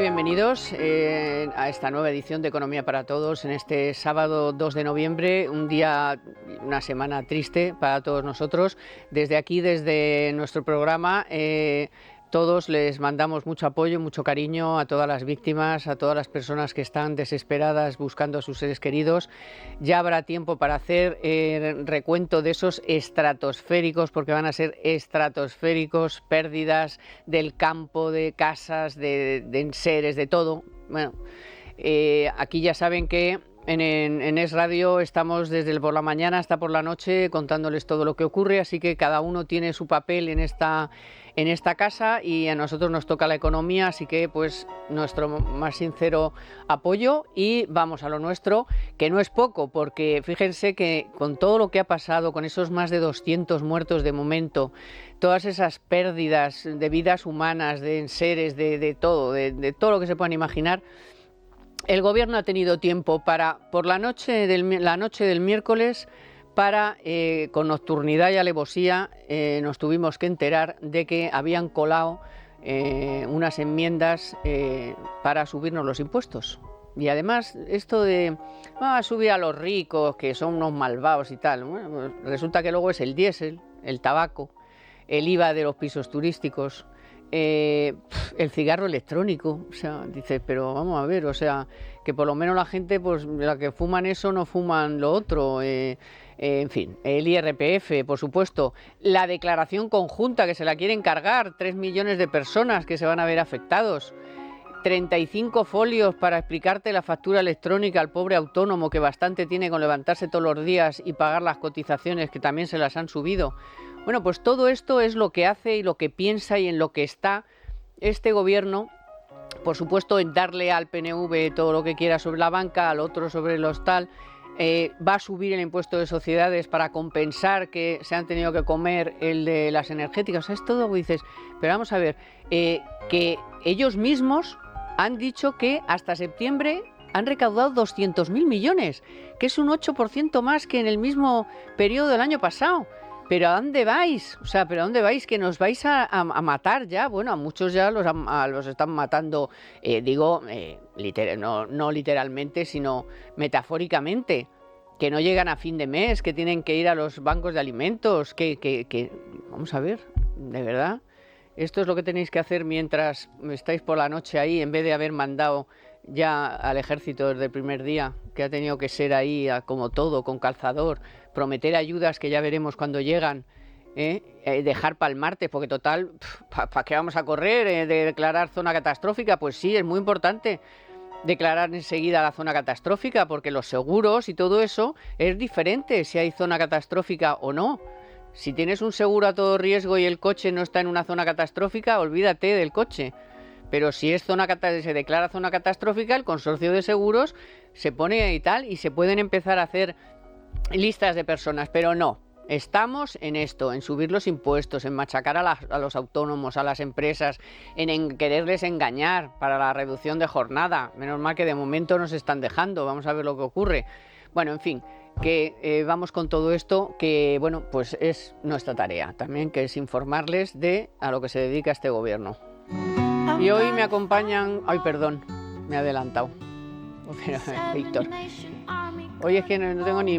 Muy bienvenidos a esta nueva edición de Economía para Todos en este sábado 2 de noviembre, un día, una semana triste para todos nosotros. Desde aquí, desde nuestro programa, todos les mandamos mucho apoyo, mucho cariño a todas las víctimas, a todas las personas que están desesperadas buscando a sus seres queridos. Ya habrá tiempo para hacer recuento de esos estratosféricos, porque van a ser estratosféricos, pérdidas del campo, de casas, de enseres, de todo. Bueno, aquí ya saben que en Es Radio estamos desde por la mañana hasta por la noche contándoles todo lo que ocurre, así que cada uno tiene su papel en esta casa y a nosotros nos toca la economía, así que pues nuestro más sincero apoyo y vamos a lo nuestro, que no es poco, porque fíjense que con todo lo que ha pasado, con esos más de 200 muertos de momento, todas esas pérdidas de vidas humanas, de enseres, de todo lo que se puedan imaginar, el gobierno ha tenido tiempo para, por la noche del miércoles, con nocturnidad y alevosía, nos tuvimos que enterar de que habían colado unas enmiendas para subirnos los impuestos. Y además, esto de subir a los ricos, que son unos malvados y tal, bueno, pues resulta que luego es el diésel, el tabaco, el IVA de los pisos turísticos, el cigarro electrónico. O sea, dices, pero vamos a ver, o sea, que por lo menos la gente, pues la que fuman eso no fuman lo otro. En fin, el IRPF, por supuesto, la declaración conjunta que se la quieren cargar, 3 millones de personas que se van a ver afectados, 35 folios para explicarte la factura electrónica al pobre autónomo que bastante tiene con levantarse todos los días y pagar las cotizaciones que también se las han subido. Bueno, pues todo esto es lo que hace y lo que piensa y en lo que está este gobierno. Por supuesto, en darle al PNV todo lo que quiera sobre la banca, al otro sobre los tal. Va a subir el impuesto de sociedades para compensar que se han tenido que comer el de las energéticas. O sea, es todo, dices, pero vamos a ver, que ellos mismos han dicho que hasta septiembre han recaudado 200.000 millones, que es un 8% más que en el mismo periodo del año pasado. ¿Pero a dónde vais? O sea, ¿pero a dónde vais? Que nos vais a matar ya. Bueno, a muchos ya los están matando, no literalmente, sino metafóricamente. Que no llegan a fin de mes, que tienen que ir a los bancos de alimentos, vamos a ver, de verdad. Esto es lo que tenéis que hacer mientras estáis por la noche ahí, en vez de haber mandado ya al ejército desde el primer día, que ha tenido que ser ahí como todo, con calzador, prometer ayudas que ya veremos cuando llegan, dejar para el martes, porque total, ¿para qué vamos a correr? ¿De declarar zona catastrófica? Pues sí, es muy importante declarar enseguida la zona catastrófica, porque los seguros y todo eso es diferente si hay zona catastrófica o no. Si tienes un seguro a todo riesgo y el coche no está en una zona catastrófica, olvídate del coche. Pero si es se declara zona catastrófica, el consorcio de seguros se pone y tal, y se pueden empezar a hacer listas de personas, pero no. Estamos en esto, en subir los impuestos, en machacar a los autónomos, a las empresas, en quererles engañar para la reducción de jornada. Menos mal que de momento nos están dejando, vamos a ver lo que ocurre. Bueno, en fin, que vamos con todo esto, que bueno, pues es nuestra tarea también, que es informarles a lo que se dedica este gobierno. Y hoy me acompañan... Ay, perdón, me he adelantado. Víctor. Hoy es que no tengo ni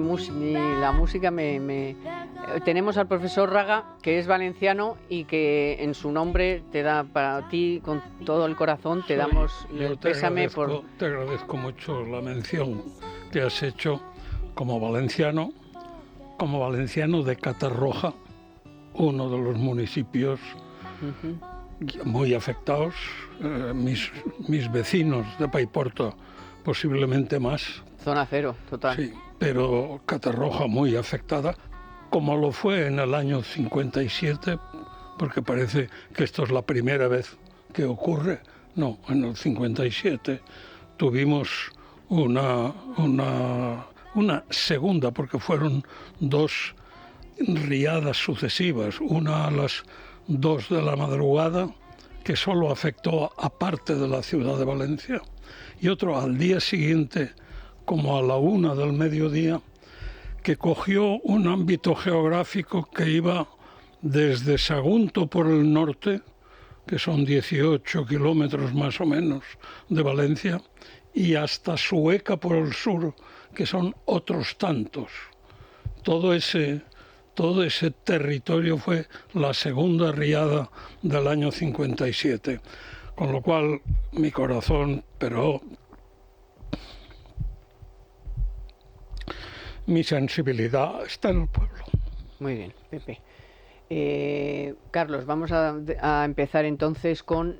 la música. Tenemos al profesor Raga, que es valenciano y que en su nombre te da, para ti, con todo el corazón, te damos el pésame por... Te agradezco mucho la mención que has hecho como valenciano de Catarroja, uno de los municipios muy afectados, mis vecinos de Paiporto posiblemente más. Zona cero, total. Sí, pero Catarroja muy afectada, como lo fue en el año 57, porque parece que esto es la primera vez que ocurre. No, en el 57 tuvimos una segunda, porque fueron dos riadas sucesivas, una a las 2 de la madrugada, que solo afectó a parte de la ciudad de Valencia, y otro al día siguiente, como a la 1 del mediodía, que cogió un ámbito geográfico que iba desde Sagunto por el norte, que son 18 kilómetros más o menos de Valencia, y hasta Sueca por el sur, que son otros tantos. Todo ese territorio fue la segunda riada del año 57, con lo cual mi corazón, pero mi sensibilidad está en el pueblo. Muy bien, Pepe. Carlos, vamos a empezar entonces con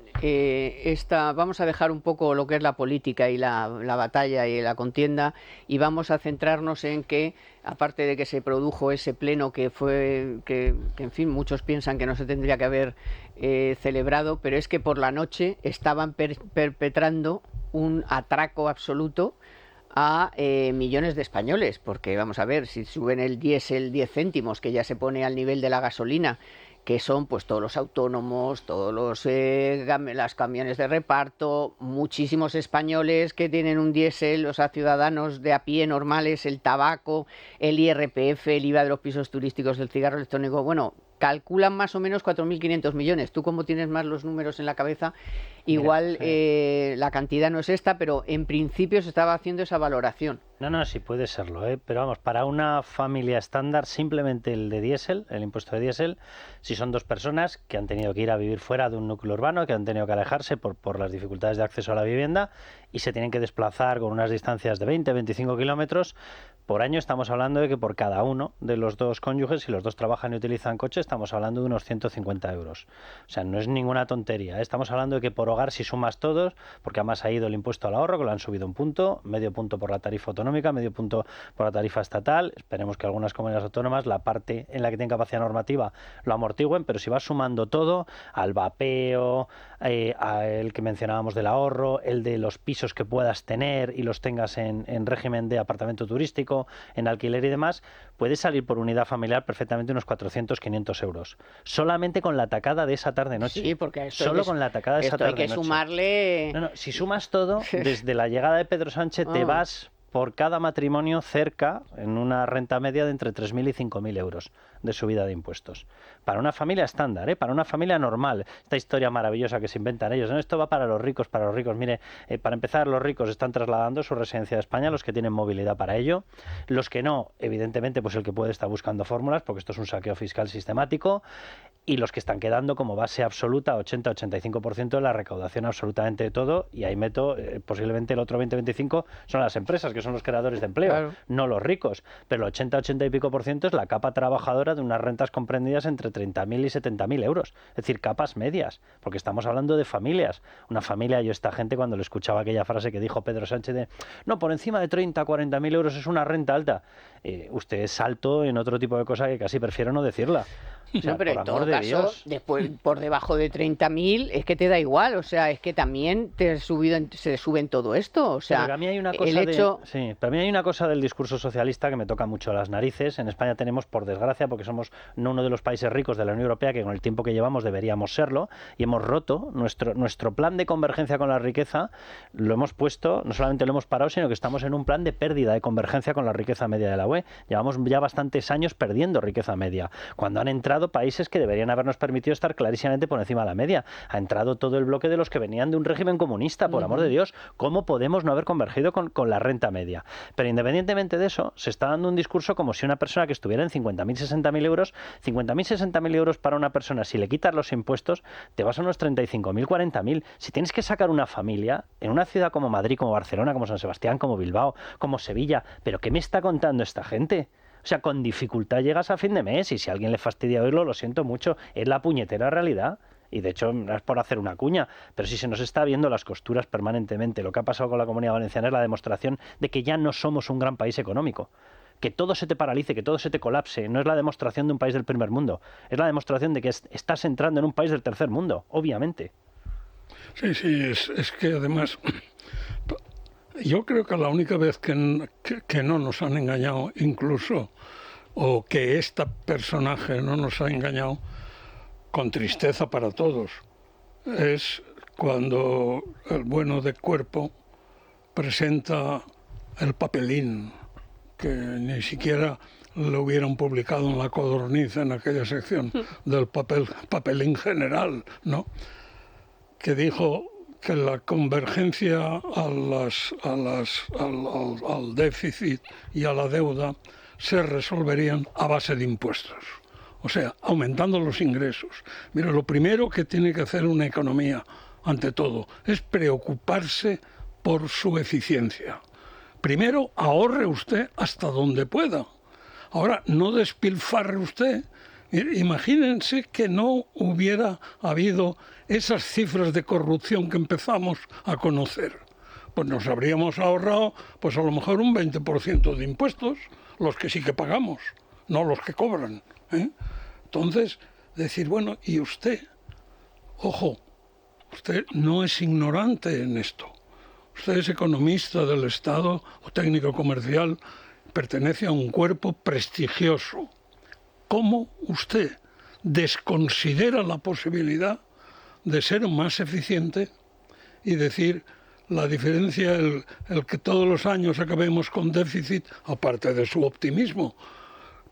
vamos a dejar un poco lo que es la política y la batalla y la contienda, y vamos a centrarnos en que, aparte de que se produjo ese pleno que en fin, muchos piensan que no se tendría que haber celebrado, pero es que por la noche estaban perpetrando un atraco absoluto a millones de españoles, porque vamos a ver, si suben el diésel 10 céntimos, que ya se pone al nivel de la gasolina, que son pues todos los autónomos, todos los camiones de reparto, muchísimos españoles que tienen un diésel, o sea, ciudadanos de a pie normales, el tabaco, el IRPF, el IVA de los pisos turísticos, del cigarro electrónico, bueno, calculan más o menos 4.500 millones. Tú, como tienes más los números en la cabeza, igual la cantidad no es esta, pero en principio se estaba haciendo esa valoración. No, sí puede serlo, pero vamos, para una familia estándar, simplemente el de diésel, el impuesto de diésel, si son dos personas que han tenido que ir a vivir fuera de un núcleo urbano, que han tenido que alejarse por las dificultades de acceso a la vivienda y se tienen que desplazar con unas distancias de 20-25 kilómetros, por año estamos hablando de que por cada uno de los dos cónyuges, si los dos trabajan y utilizan coche, estamos hablando de unos 150 euros. O sea, no es ninguna tontería. Estamos hablando de que por hogar, si sumas todos, porque además ha ido el impuesto al ahorro, que lo han subido un punto, medio punto por la tarifa autonómica, medio punto por la tarifa estatal. Esperemos que algunas comunidades autónomas, la parte en la que tienen capacidad normativa, lo amortigüen, pero si vas sumando todo, al vapeo, el que mencionábamos del ahorro, el de los pisos que puedas tener y los tengas en régimen de apartamento turístico, en alquiler y demás, puede salir por unidad familiar perfectamente unos 400-500 euros. Solamente con la tacada de esa tarde-noche. Sí, porque con la tacada de esa tarde-noche. Hay que sumarle... No, si sumas todo, desde la llegada de Pedro Sánchez te vas por cada matrimonio cerca, en una renta media de entre 3.000 y 5.000 euros de subida de impuestos. Para una familia estándar, para una familia normal. Esta historia maravillosa que se inventan ellos. ¿No? Esto va para los ricos, para los ricos. Mire, para empezar, los ricos están trasladando su residencia de España, los que tienen movilidad para ello. Los que no, evidentemente, pues el que puede estar buscando fórmulas, porque esto es un saqueo fiscal sistemático. Y los que están quedando como base absoluta, 80-85% de la recaudación absolutamente de todo, y ahí meto posiblemente el otro 20-25% son las empresas, que son los creadores de empleo, claro, no los ricos, pero el 80 y pico por ciento es la capa trabajadora de unas rentas comprendidas entre 30.000 y 70.000 euros, es decir, capas medias, porque estamos hablando de familias. Una familia, yo esta gente cuando le escuchaba aquella frase que dijo Pedro Sánchez de, no, por encima de 30-40.000 euros es una renta alta, usted es alto en otro tipo de cosa que casi prefiero no decirla. O sea, no, pero en todo caso, después por debajo de 30.000 es que te da igual, o sea, es que también se sube en todo esto, o sea, pero a mí hay una cosa pero a mí hay una cosa del discurso socialista que me toca mucho las narices. En España tenemos, por desgracia, porque somos no uno de los países ricos de la Unión Europea, que con el tiempo que llevamos deberíamos serlo, y hemos roto nuestro plan de convergencia con la riqueza, lo hemos puesto, no solamente lo hemos parado, sino que estamos en un plan de pérdida de convergencia con la riqueza media de la UE. Llevamos ya bastantes años perdiendo riqueza media, cuando han entrado países que deberían habernos permitido estar clarísimamente por encima de la media. Ha entrado todo el bloque de los que venían de un régimen comunista, por amor de Dios. ¿Cómo podemos no haber convergido con la renta media? Pero independientemente de eso, se está dando un discurso como si una persona que estuviera en 50.000, 60.000 euros, 50.000, 60.000 euros para una persona, si le quitas los impuestos, te vas a unos 35.000, 40.000. Si tienes que sacar una familia en una ciudad como Madrid, como Barcelona, como San Sebastián, como Bilbao, como Sevilla, ¿pero qué me está contando esta gente? O sea, con dificultad llegas a fin de mes y si a alguien le fastidia oírlo, lo siento mucho, es la puñetera realidad. Y de hecho, no es por hacer una cuña, pero si se nos está viendo las costuras permanentemente, lo que ha pasado con la Comunidad Valenciana es la demostración de que ya no somos un gran país económico. Que todo se te paralice, que todo se te colapse, no es la demostración de un país del primer mundo, es la demostración de que estás entrando en un país del tercer mundo, obviamente. Sí, es que además... Yo creo que la única vez que no nos han engañado, incluso, o que este personaje no nos ha engañado, con tristeza para todos, es cuando el bueno de Cuerpo presenta el papelín, que ni siquiera lo hubieran publicado en La Codorniz, en aquella sección del papelín general, ¿no? que dijo que la convergencia al déficit y a la deuda se resolverían a base de impuestos, o sea, aumentando los ingresos. Mira, lo primero que tiene que hacer una economía, ante todo, es preocuparse por su eficiencia. Primero, ahorre usted hasta donde pueda. Ahora, no despilfarre usted. Imagínense que no hubiera habido esas cifras de corrupción que empezamos a conocer. Pues nos habríamos ahorrado, pues a lo mejor un 20% de impuestos, los que sí que pagamos, no los que cobran, ¿eh? Entonces, decir, bueno, y usted, ojo, usted no es ignorante en esto. Usted es economista del Estado o técnico comercial, pertenece a un cuerpo prestigioso. ¿Cómo usted desconsidera la posibilidad de ser más eficiente y decir la diferencia, el que todos los años acabemos con déficit, aparte de su optimismo?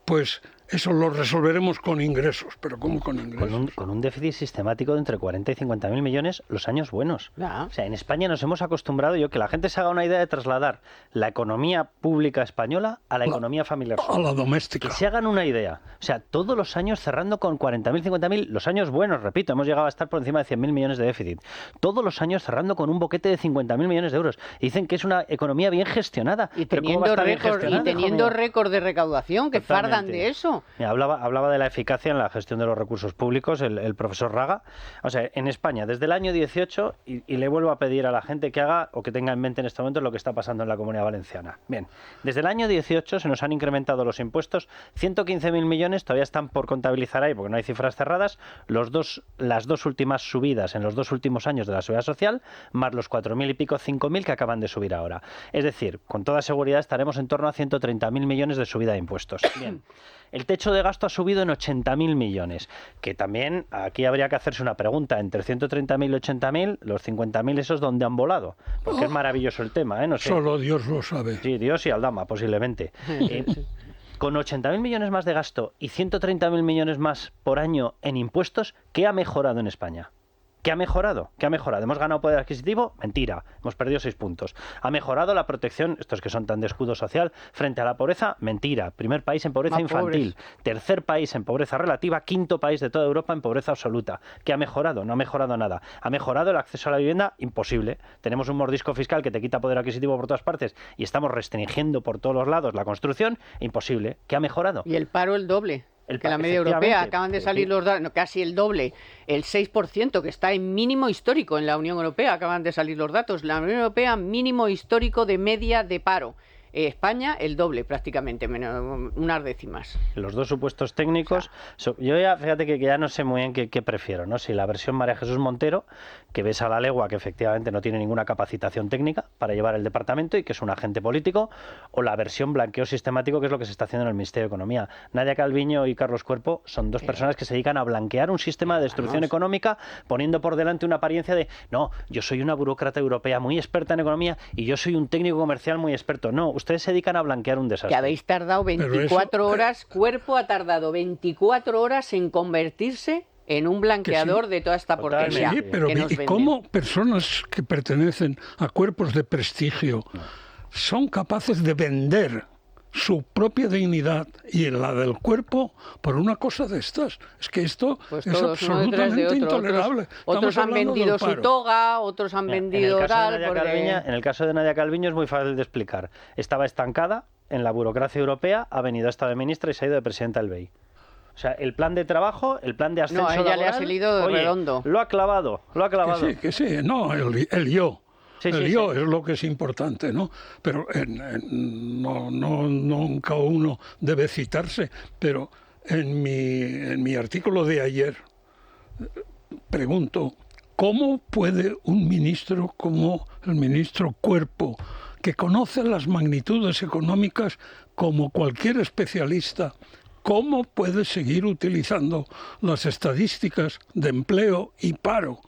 Pues eso lo resolveremos con ingresos. ¿Pero cómo con ingresos? Con un déficit sistemático de entre 40 y 50.000 millones los años buenos. O sea, en España nos hemos acostumbrado, que la gente se haga una idea de trasladar la economía pública española a la economía familiar. A la doméstica. Que se hagan una idea. O sea, todos los años cerrando con 40.000, 50.000, los años buenos, repito, hemos llegado a estar por encima de 100.000 millones de déficit. Todos los años cerrando con un boquete de 50.000 millones de euros. Y dicen que es una economía bien gestionada. Y teniendo récord de recaudación, que fardan de eso. Hablaba de la eficacia en la gestión de los recursos públicos el profesor Raga. O sea, en España, desde el año 18, y le vuelvo a pedir a la gente que haga o que tenga en mente en este momento lo que está pasando en la Comunidad Valenciana. Bien, desde el año 18 se nos han incrementado los impuestos, 115.000 millones, todavía están por contabilizar ahí porque no hay cifras cerradas, las dos últimas subidas en los 2 últimos años de la Seguridad Social, más los 4.000 y pico, 5.000 que acaban de subir ahora. Es decir, con toda seguridad estaremos en torno a 130.000 millones de subida de impuestos. Bien. El techo de gasto ha subido en 80.000 millones, que también aquí habría que hacerse una pregunta, entre 130.000 y 80.000, los 50.000 esos ¿dónde han volado? Porque es maravilloso el tema, ¿eh? No sé. Solo Dios lo sabe. Sí, Dios y Aldama, posiblemente. Con 80.000 millones más de gasto y 130.000 millones más por año en impuestos, ¿qué ha mejorado en España? ¿Qué ha mejorado? ¿Qué ha mejorado? ¿Hemos ganado poder adquisitivo? Mentira, hemos perdido 6 puntos. ¿Ha mejorado la protección, estos que son tan de escudo social, frente a la pobreza? Mentira. Primer país en pobreza infantil, tercer país en pobreza relativa, quinto país de toda Europa en pobreza absoluta. ¿Qué ha mejorado? No ha mejorado nada. ¿Ha mejorado el acceso a la vivienda? Imposible. Tenemos un mordisco fiscal que te quita poder adquisitivo por todas partes y estamos restringiendo por todos los lados la construcción. Imposible. ¿Qué ha mejorado? Y el paro el doble. Que la media europea, acaban de salir los datos, casi el doble, el 6%, que está en mínimo histórico en la Unión Europea, acaban de salir los datos. La Unión Europea, mínimo histórico de media de paro. España, el doble prácticamente, menos unas décimas. Los dos supuestos técnicos, yo ya, fíjate que ya no sé muy bien qué prefiero, ¿no? Si la versión María Jesús Montero, que ves a la legua que efectivamente no tiene ninguna capacitación técnica para llevar el departamento y que es un agente político, o la versión blanqueo sistemático, que es lo que se está haciendo en el Ministerio de Economía. Nadia Calviño y Carlos Cuerpo son dos personas que se dedican a blanquear un sistema de destrucción económica, poniendo por delante una apariencia de, no, yo soy una burócrata europea muy experta en economía y yo soy un técnico comercial muy experto. No, ustedes se dedican a blanquear un desastre. Que habéis tardado 24 horas, Cuerpo ha tardado 24 horas en convertirse en un blanqueador de toda esta porquería. Sí, pero ¿y cómo personas que pertenecen a cuerpos de prestigio son capaces de vender su propia dignidad y la del cuerpo por una cosa de estas? Es que esto es absolutamente intolerable. Otros han vendido su toga, otros han vendido tal. En el caso de Nadia Calviño es muy fácil de explicar. Estaba estancada en la burocracia europea, ha venido a estar de ministra y se ha ido de presidenta del BEI. O sea, el plan de trabajo, el plan de ascenso laboral, le ha salido redondo. Lo ha clavado. Que sí, no, el yo. Yo es lo que es importante, ¿no? Pero nunca uno debe citarse, pero en mi artículo de ayer pregunto, ¿cómo puede un ministro como el ministro Cuerpo, que conoce las magnitudes económicas como cualquier especialista, cómo puede seguir utilizando las estadísticas de empleo y paro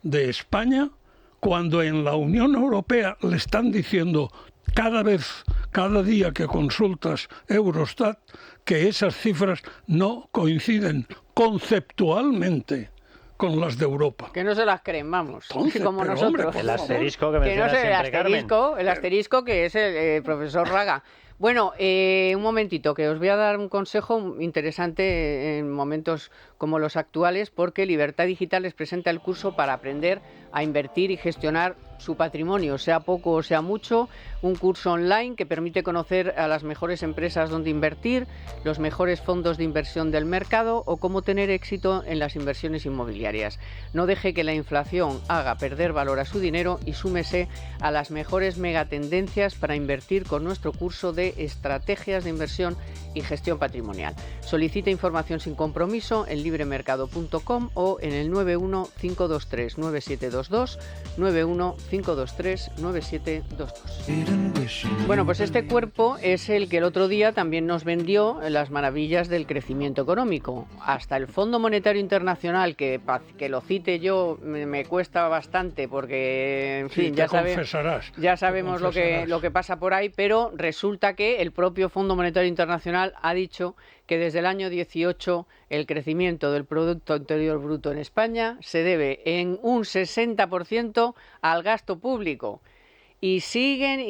de España cuando en la Unión Europea le están diciendo cada día que consultas Eurostat, que esas cifras no coinciden conceptualmente con las de Europa. Que no se las creen, vamos, Entonces, como pero, nosotros. hombre, El asterisco que menciona siempre Carmen. El asterisco que es el profesor Raga. Bueno, un momentito, que os voy a dar un consejo interesante en momentos como los actuales, porque Libertad Digital les presenta el curso para aprender a invertir y gestionar su patrimonio, sea poco o sea mucho, un curso online que permite conocer a las mejores empresas donde invertir, los mejores fondos de inversión del mercado o cómo tener éxito en las inversiones inmobiliarias. No deje que la inflación haga perder valor a su dinero y súmese a las mejores megatendencias para invertir con nuestro curso de estrategias de inversión y gestión patrimonial. Solicita información sin compromiso en libremercado.com o en el 915239722, 915239722. Bueno, pues este cuerpo es el que el otro día también nos vendió las maravillas del crecimiento económico. Hasta el Fondo Monetario Internacional, que lo cite yo me cuesta bastante porque, en fin, ya sabemos lo que pasa por ahí, pero resulta que el propio Fondo Monetario Internacional ha dicho que desde el año 18 el crecimiento del Producto Interior Bruto en España se debe en un 60% al gasto público. Y siguen,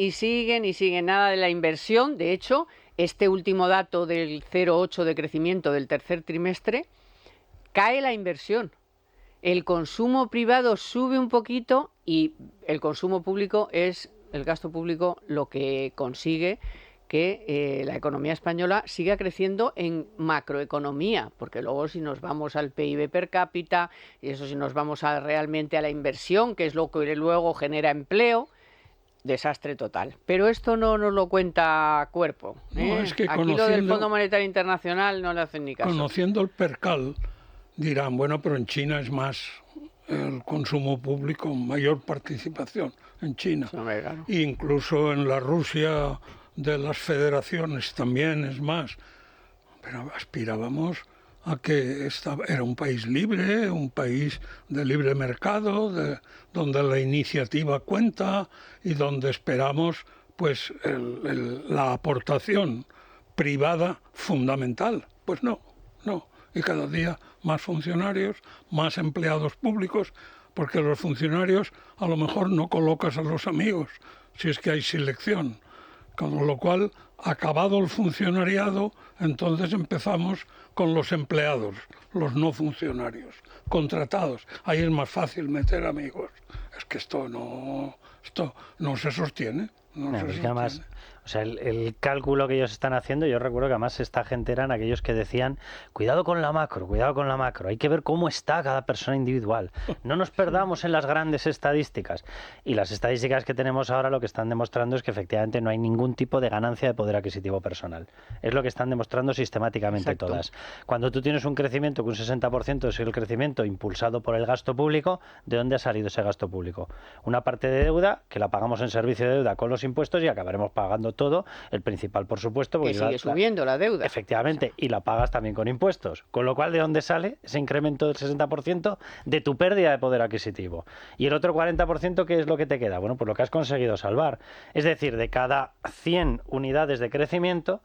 nada de la inversión. De hecho, este último dato del 0,8 de crecimiento del tercer trimestre, cae la inversión. El consumo privado sube un poquito y el consumo público es el gasto público lo que consigue que la economía española siga creciendo en macroeconomía, porque luego si nos vamos al PIB per cápita, y eso si nos vamos realmente a la inversión, que es lo que luego genera empleo, desastre total. Pero esto no nos lo cuenta Cuerpo. No, es que aquí lo del Fondo Monetario Internacional no le hacen ni caso. Conociendo el percal, dirán, bueno, pero en China es más el consumo público, mayor participación en China. Claro. Incluso en la Rusia de las federaciones también es más, pero aspirábamos a que era un país libre, un país de libre mercado, donde la iniciativa cuenta y donde esperamos pues la aportación privada fundamental. Pues no, y cada día más funcionarios, más empleados públicos, porque los funcionarios a lo mejor no colocas a los amigos, si es que hay selección. Con lo cual, acabado el funcionariado, entonces empezamos con los empleados, los no funcionarios, contratados. Ahí es más fácil meter amigos. Es que esto no se sostiene. Además, o sea, el cálculo que ellos están haciendo, yo recuerdo que además esta gente eran aquellos que decían, cuidado con la macro, hay que ver cómo está cada persona individual, no nos perdamos en las grandes estadísticas. Y las estadísticas que tenemos ahora lo que están demostrando es que efectivamente no hay ningún tipo de ganancia de poder adquisitivo personal. Es lo que están demostrando sistemáticamente. Exacto. Todas. Cuando tú tienes un crecimiento que un 60% es el crecimiento impulsado por el gasto público, ¿de dónde ha salido ese gasto público? Una parte de deuda, que la pagamos en servicio de deuda con los impuestos y acabaremos pagando todo, el principal por supuesto, porque que sigue subiendo la deuda. Efectivamente, y la pagas también con impuestos, con lo cual ¿de dónde sale ese incremento del 60%? De tu pérdida de poder adquisitivo. Y el otro 40%, ¿qué es lo que te queda? Bueno, pues lo que has conseguido salvar. Es decir, de cada 100 unidades de crecimiento,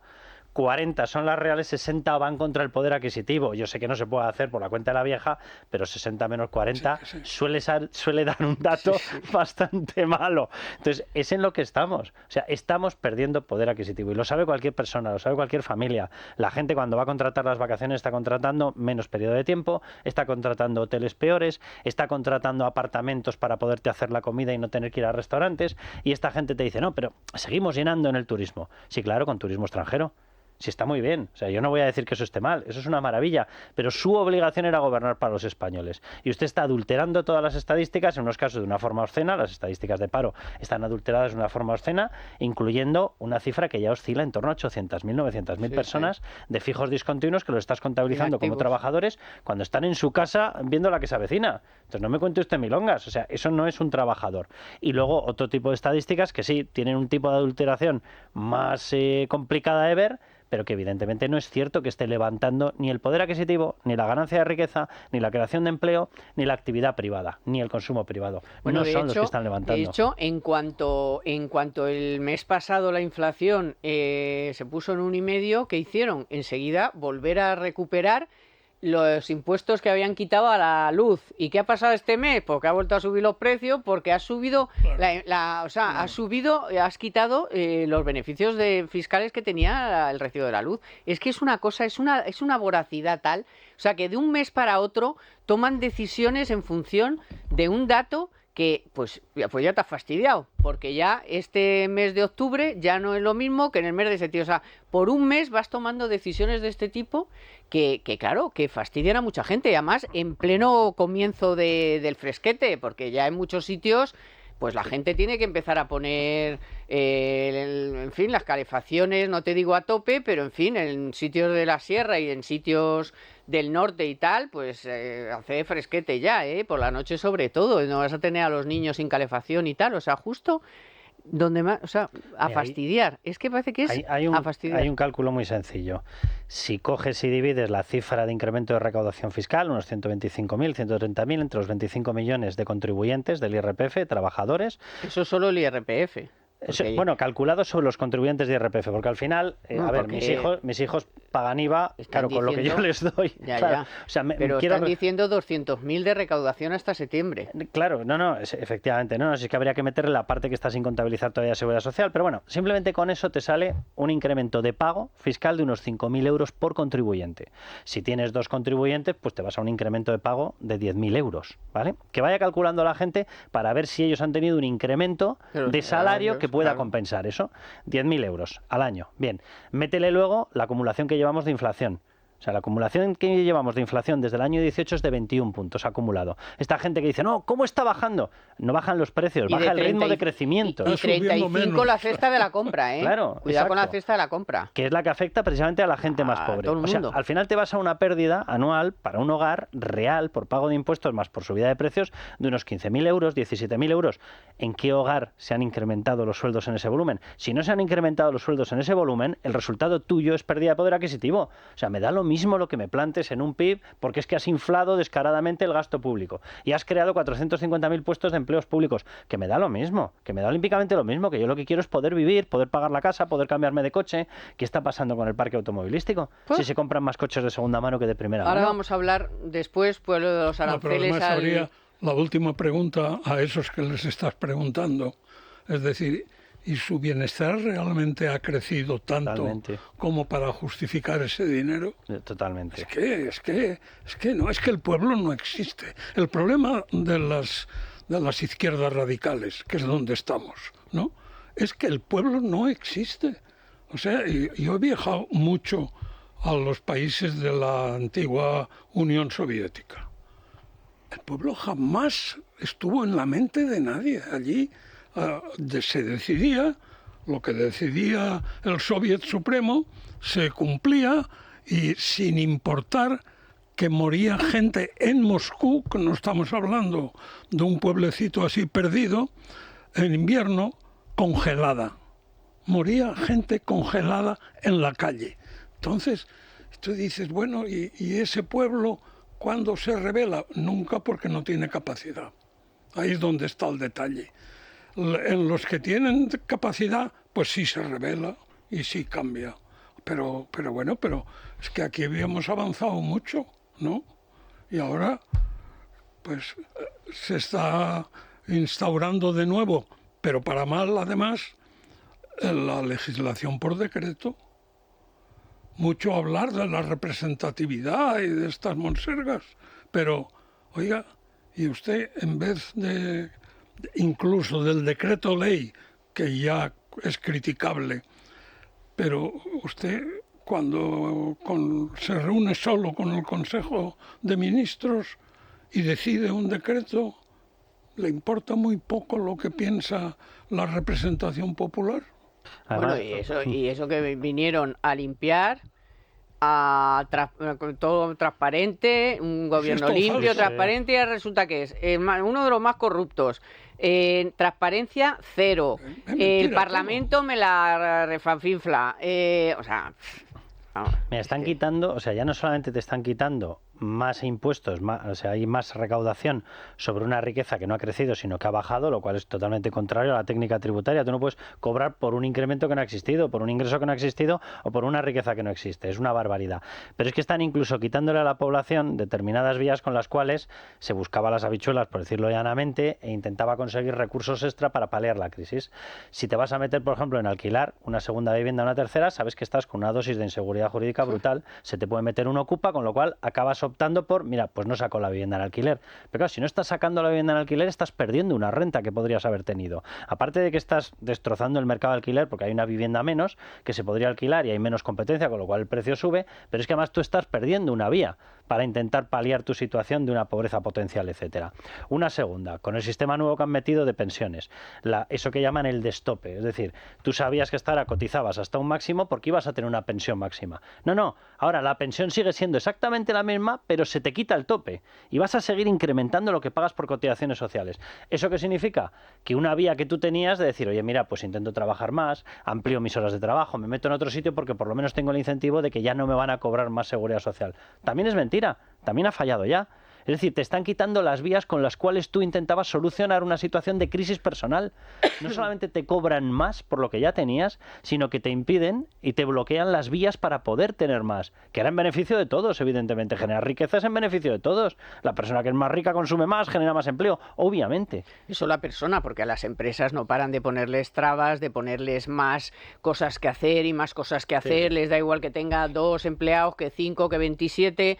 40 son las reales, 60 van contra el poder adquisitivo. Yo sé que no se puede hacer por la cuenta de la vieja, pero 60 menos 40 sí. Suele dar un dato bastante malo. Entonces, es en lo que estamos. O sea, estamos perdiendo poder adquisitivo. Y lo sabe cualquier persona, lo sabe cualquier familia. La gente cuando va a contratar las vacaciones está contratando menos periodo de tiempo, está contratando hoteles peores, está contratando apartamentos para poderte hacer la comida y no tener que ir a restaurantes. Y esta gente te dice, no, pero seguimos llenando en el turismo. Sí, claro, con turismo extranjero. Sí, está muy bien. O sea, yo no voy a decir que eso esté mal, eso es una maravilla, pero su obligación era gobernar para los españoles. Y usted está adulterando todas las estadísticas, en unos casos de una forma obscena, las estadísticas de paro están adulteradas de una forma obscena, incluyendo una cifra que ya oscila en torno a 800.000, 900.000 personas de fijos discontinuos que lo estás contabilizando como trabajadores cuando están en su casa viendo la que se avecina. Entonces no me cuente usted milongas, o sea, eso no es un trabajador. Y luego otro tipo de estadísticas que sí tienen un tipo de adulteración más complicada de ver, pero que evidentemente no es cierto que esté levantando ni el poder adquisitivo, ni la ganancia de riqueza, ni la creación de empleo, ni la actividad privada, ni el consumo privado. Bueno, no son los que están levantando. De hecho, en cuanto el mes pasado la inflación se puso en 1,5, ¿qué hicieron? Enseguida volver a recuperar los impuestos que habían quitado a la luz. ¿Y qué ha pasado este mes? Porque ha vuelto a subir los precios, porque has subido, has quitado los beneficios fiscales que tenía el recibo de la luz. Es que es una cosa, es una voracidad tal, o sea, que de un mes para otro toman decisiones en función de un dato que pues ya te has fastidiado, porque ya este mes de octubre ya no es lo mismo que en el mes de septiembre. O sea, por un mes vas tomando decisiones de este tipo que claro, que fastidian a mucha gente, y además en pleno comienzo del fresquete, porque ya en muchos sitios pues la gente tiene que empezar a poner, en fin, las calefacciones, no te digo a tope, pero en fin, en sitios de la sierra y en sitios del norte y tal, pues hace fresquete ya, por la noche sobre todo, no vas a tener a los niños sin calefacción y tal, o sea, justo donde más, o sea, a fastidiar, es que parece que es a fastidiar. Hay un cálculo muy sencillo. Si coges y divides la cifra de incremento de recaudación fiscal, unos 125.000, 130.000, entre los 25 millones de contribuyentes del IRPF, trabajadores. Eso es solo el IRPF. Porque... Bueno, calculado sobre los contribuyentes de IRPF, porque al final, mis hijos pagan IVA, claro, con lo que yo les doy. Claro. O sea, pero están diciendo 200.000 de recaudación hasta septiembre. Claro, efectivamente, es que habría que meterle la parte que está sin contabilizar todavía Seguridad Social, pero bueno, simplemente con eso te sale un incremento de pago fiscal de unos 5.000 euros por contribuyente. Si tienes 2 contribuyentes, pues te vas a un incremento de pago de 10.000 euros, ¿vale? Que vaya calculando la gente para ver si ellos han tenido un incremento de salario que pueda compensar eso. 10.000 euros al año. Bien, métele luego la acumulación que llevamos de inflación. O sea, la acumulación que llevamos de inflación desde el año 18 es de 21 puntos acumulado. Esta gente que dice, no, ¿cómo está bajando? No bajan los precios, baja el ritmo de crecimiento. Y 35 la cesta de la compra, ¿eh? Claro, cuidado con la cesta de la compra. Que es la que afecta precisamente a la gente más pobre. Todo el mundo. O sea, al final te vas a una pérdida anual para un hogar real por pago de impuestos más por subida de precios de unos 15.000 euros, 17.000 euros. ¿En qué hogar se han incrementado los sueldos en ese volumen? Si no se han incrementado los sueldos en ese volumen, el resultado tuyo es pérdida de poder adquisitivo. O sea, me da lo mismo lo que me plantes en un PIB, porque es que has inflado descaradamente el gasto público y has creado 450.000 puestos de empleos públicos, que me da lo mismo, que me da olímpicamente lo mismo, que yo lo que quiero es poder vivir, poder pagar la casa, poder cambiarme de coche. ¿Qué está pasando con el parque automovilístico? Si se compran más coches de segunda mano que de primera mano. Ahora vamos a hablar después, pues, de los aranceles. Pero además habría la última pregunta a esos que les estás preguntando, es decir, ¿y su bienestar realmente ha crecido tanto como para justificar ese dinero? Totalmente. Es que el pueblo no existe. El problema de las izquierdas radicales, que es donde estamos, ¿no? Es que el pueblo no existe. O sea, yo he viajado mucho a los países de la antigua Unión Soviética. El pueblo jamás estuvo en la mente de nadie. Allí se decidía, lo que decidía el Soviet Supremo se cumplía, y sin importar que moría gente en Moscú, que no estamos hablando de un pueblecito así perdido, en invierno, congelada. Moría gente congelada en la calle. Entonces, tú dices, bueno, ¿y ese pueblo cuándo se rebela? Nunca, porque no tiene capacidad. Ahí es donde está el detalle. En los que tienen capacidad, pues sí se revela y sí cambia. Pero es que aquí habíamos avanzado mucho, ¿no? Y ahora, pues, se está instaurando de nuevo, pero para mal, además, la legislación por decreto. Mucho hablar de la representatividad y de estas monsergas, pero, oiga, y usted, en vez de incluso del decreto ley, que ya es criticable, pero usted cuando se reúne solo con el Consejo de Ministros y decide un decreto, le importa muy poco lo que piensa la representación popular. Bueno, y eso que vinieron a limpiar, todo transparente, un gobierno limpio, transparente, y resulta que es uno de los más corruptos. Transparencia cero. El Parlamento me la refanfinfla. Me están quitando, o sea, ya no solamente te están quitando más impuestos, o sea, hay más recaudación sobre una riqueza que no ha crecido, sino que ha bajado, lo cual es totalmente contrario a la técnica tributaria. Tú no puedes cobrar por un incremento que no ha existido, por un ingreso que no ha existido o por una riqueza que no existe. Es una barbaridad. Pero es que están incluso quitándole a la población determinadas vías con las cuales se buscaba las habichuelas, por decirlo llanamente, e intentaba conseguir recursos extra para paliar la crisis. Si te vas a meter, por ejemplo, en alquilar una segunda vivienda o una tercera, sabes que estás con una dosis de inseguridad jurídica brutal. Se te puede meter un ocupa, con lo cual acabas optando por, mira, pues no saco la vivienda en alquiler. Pero claro, si no estás sacando la vivienda en alquiler, estás perdiendo una renta que podrías haber tenido. Aparte de que estás destrozando el mercado de alquiler porque hay una vivienda menos que se podría alquilar y hay menos competencia, con lo cual el precio sube, pero es que además tú estás perdiendo una vía para intentar paliar tu situación de una pobreza potencial, etcétera. Una segunda, con el sistema nuevo que han metido de pensiones, eso que llaman el destope, es decir, tú sabías que cotizabas hasta un máximo porque ibas a tener una pensión máxima. No, ahora la pensión sigue siendo exactamente la misma, pero se te quita el tope y vas a seguir incrementando lo que pagas por cotizaciones sociales. ¿Eso qué significa? Que una vía que tú tenías de decir, oye, mira, pues intento trabajar más, amplío mis horas de trabajo, me meto en otro sitio porque por lo menos tengo el incentivo de que ya no me van a cobrar más seguridad social. También es mentira, también ha fallado ya. Es decir, te están quitando las vías con las cuales tú intentabas solucionar una situación de crisis personal. No solamente te cobran más por lo que ya tenías, sino que te impiden y te bloquean las vías para poder tener más, que era en beneficio de todos, evidentemente. Generar riquezas en beneficio de todos. La persona que es más rica consume más, genera más empleo, obviamente. Eso la persona, porque a las empresas no paran de ponerles trabas, de ponerles más cosas que hacer y más cosas que hacer. Sí. Les da igual que tenga 2 empleados, que 5, que 27...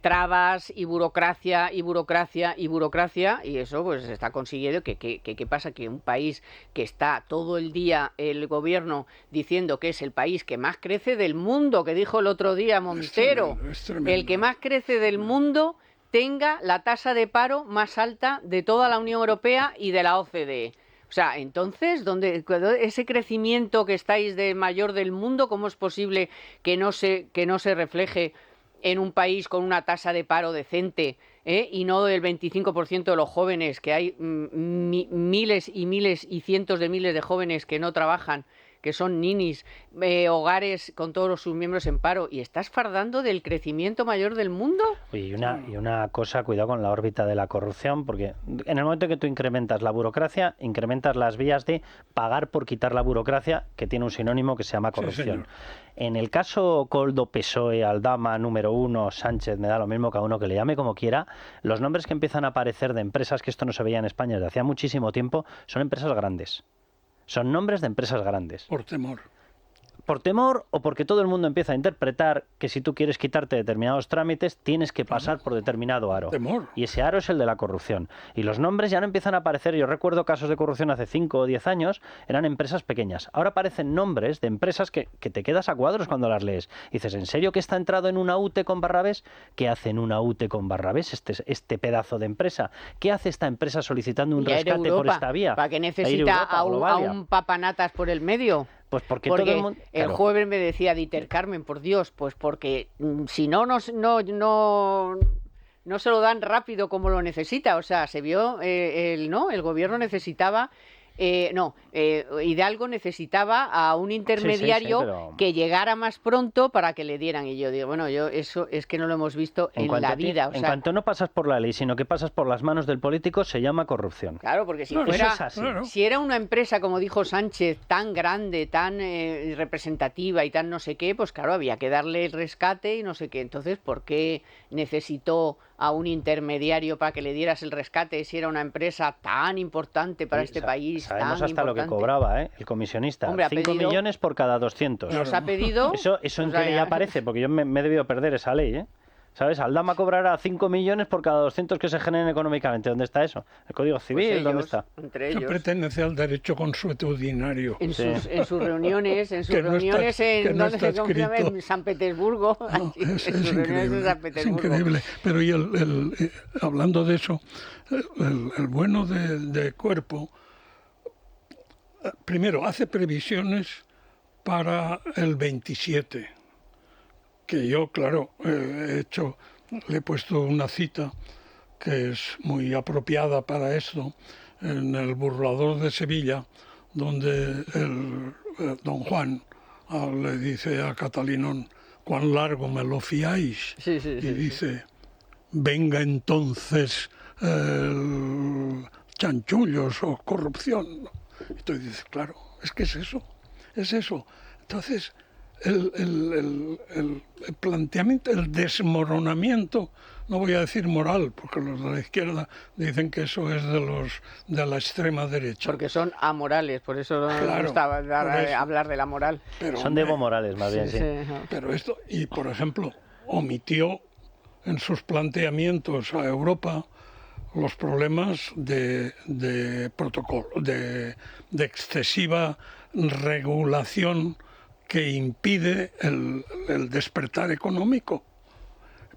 trabas y burocracia y burocracia y burocracia, y eso pues se está consiguiendo. ¿Qué pasa? Que un país que está todo el día el gobierno diciendo que es el país que más crece del mundo, que dijo el otro día Montero, es tremendo. El que más crece del mundo, tenga la tasa de paro más alta de toda la Unión Europea y de la OCDE. O sea, entonces, ¿dónde ese crecimiento que estáis de mayor del mundo, cómo es posible que no se refleje en un país con una tasa de paro decente, y no del 25% de los jóvenes, que hay miles y miles y cientos de miles de jóvenes que no trabajan, que son ninis, hogares con todos sus miembros en paro, y estás fardando del crecimiento mayor del mundo? Oye, y una cosa, cuidado con la órbita de la corrupción, porque en el momento que tú incrementas la burocracia, incrementas las vías de pagar por quitar la burocracia, que tiene un sinónimo que se llama corrupción. Sí, en el caso Koldo, PSOE, Aldama, número 1, Sánchez, me da lo mismo, cada uno que le llame como quiera, los nombres que empiezan a aparecer de empresas, que esto no se veía en España desde hacía muchísimo tiempo, son empresas grandes. Son nombres de empresas grandes. Por temor. Por temor o porque todo el mundo empieza a interpretar que si tú quieres quitarte determinados trámites tienes que pasar por determinado aro. Temor. Y ese aro es el de la corrupción. Y los nombres ya no empiezan a aparecer. Yo recuerdo casos de corrupción hace 5 o 10 años, eran empresas pequeñas. Ahora aparecen nombres de empresas que te quedas a cuadros cuando las lees. Y dices, ¿en serio que está entrado en una UTE con Barrabés? ¿Qué hace en una UTE con Barrabés este pedazo de empresa? ¿Qué hace esta empresa solicitando un rescate Europa, por esta vía? ¿Para qué necesita a un papanatas por el medio? Pues porque todo el mundo... El jueves me decía Dieter Carmen, por Dios, pues porque si no se lo dan rápido como lo necesita. O sea, se vio, el gobierno necesitaba... Hidalgo necesitaba a un intermediario pero... que llegara más pronto para que le dieran. Y yo digo, bueno, eso es que no lo hemos visto en la vida. En cuanto no pasas por la ley, sino que pasas por las manos del político, se llama corrupción. Claro, porque si era una empresa, como dijo Sánchez, tan grande, tan representativa y tan no sé qué, pues claro, había que darle el rescate y no sé qué. Entonces, ¿por qué necesitó a un intermediario para que le dieras el rescate si era una empresa tan importante para este país? Sabemos hasta lo que cobraba, el comisionista. Hombre, 5 millones por cada 200. Nos ha pedido... ¿Eso en qué ley aparece? Porque yo me he debido perder esa ley, ¿Sabes? Aldama cobrará 5 millones por cada 200 que se generen económicamente. ¿Dónde está eso? ¿El Código Civil? Pues ellos, ¿dónde está? Entre ellos. Que pertenece al derecho consuetudinario. En sus reuniones, en San Petersburgo. No, es increíble. Pero hablando de eso, el bueno de Cuerpo, primero, hace previsiones para el 27. Que yo, claro, le he puesto una cita que es muy apropiada para esto, en el Burlador de Sevilla, donde don Juan le dice a Catalinón, cuán largo me lo fiáis. Sí, Y dice, venga entonces chanchullos o corrupción. Y tú dices, claro, es que es eso. Entonces, el planteamiento, el desmoronamiento, no voy a decir moral, porque los de la izquierda dicen que eso es de la extrema derecha. Porque son amorales, por eso no me gustaba hablar de la moral. Pero, son demomorales, más bien, sí. Pero esto, y por ejemplo, omitió en sus planteamientos a Europa los problemas de protocolo, de excesiva regulación que impide el despertar económico.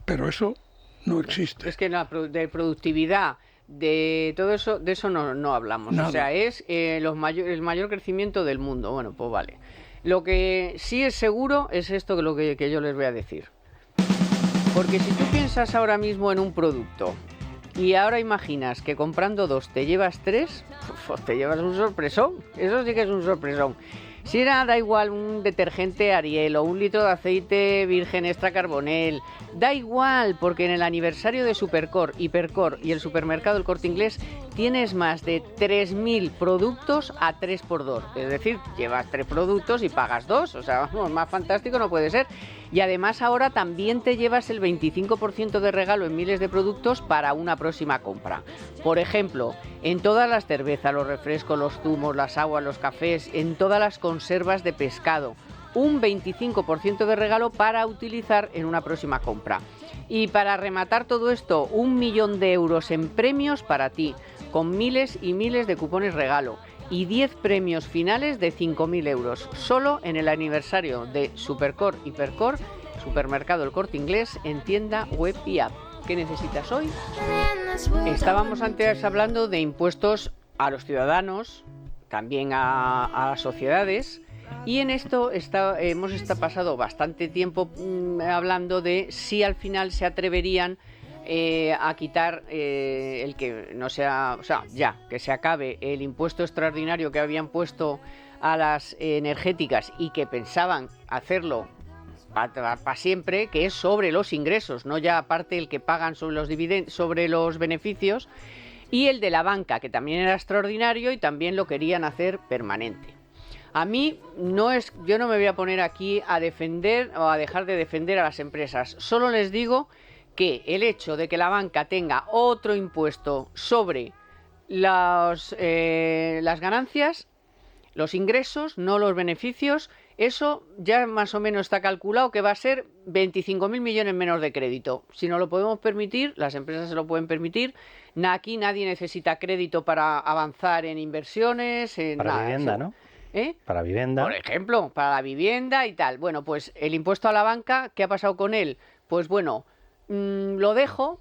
Pero eso no existe. Es que de productividad, de todo eso, de eso no hablamos. Nada. O sea, es el mayor crecimiento del mundo. Bueno, pues vale. Lo que sí es seguro es esto que yo les voy a decir. Porque si tú piensas ahora mismo en un producto y ahora imaginas que comprando 2 te llevas 3, pues te llevas un sorpresón. Eso sí que es un sorpresón. Si da igual un detergente Ariel o un litro de aceite virgen extra carbonel, da igual, porque en el aniversario de Supercor, Hipercor y el supermercado El Corte Inglés tienes más de 3.000 productos a 3x2. Es decir, llevas 3 productos y pagas 2. O sea, vamos, más fantástico no puede ser. Y además ahora también te llevas el 25% de regalo en miles de productos para una próxima compra. Por ejemplo, en todas las cervezas, los refrescos, los zumos, las aguas, los cafés, en todas las conservas de pescado. Un 25% de regalo para utilizar en una próxima compra. Y para rematar todo esto, 1 millón de euros en premios para ti, con miles y miles de cupones regalo. Y 10 premios finales de 5.000 euros, solo en el aniversario de Supercor, Hipercor, Supermercado El Corte Inglés, en tienda, web y app. ¿Qué necesitas hoy? Estábamos antes hablando de impuestos a los ciudadanos, también a las sociedades, y en esto hemos pasado bastante tiempo hablando de si al final se atreverían a quitar el que no sea, o sea, ya, que se acabe el impuesto extraordinario que habían puesto a las energéticas y que pensaban hacerlo para siempre, que es sobre los ingresos, no ya aparte el que pagan sobre los dividendos, sobre los beneficios, y el de la banca, que también era extraordinario y también lo querían hacer permanente. A mí yo no me voy a poner aquí a defender o a dejar de defender a las empresas, solo les digo que el hecho de que la banca tenga otro impuesto sobre las ganancias, los ingresos, no los beneficios, eso ya más o menos está calculado que va a ser 25.000 millones menos de crédito. Si no lo podemos permitir, las empresas se lo pueden permitir. Aquí nadie necesita crédito para avanzar en inversiones, en para vivienda, ¿no? Para vivienda. Por ejemplo, para la vivienda y tal. Bueno, pues el impuesto a la banca, ¿qué ha pasado con él? Pues bueno, lo dejo,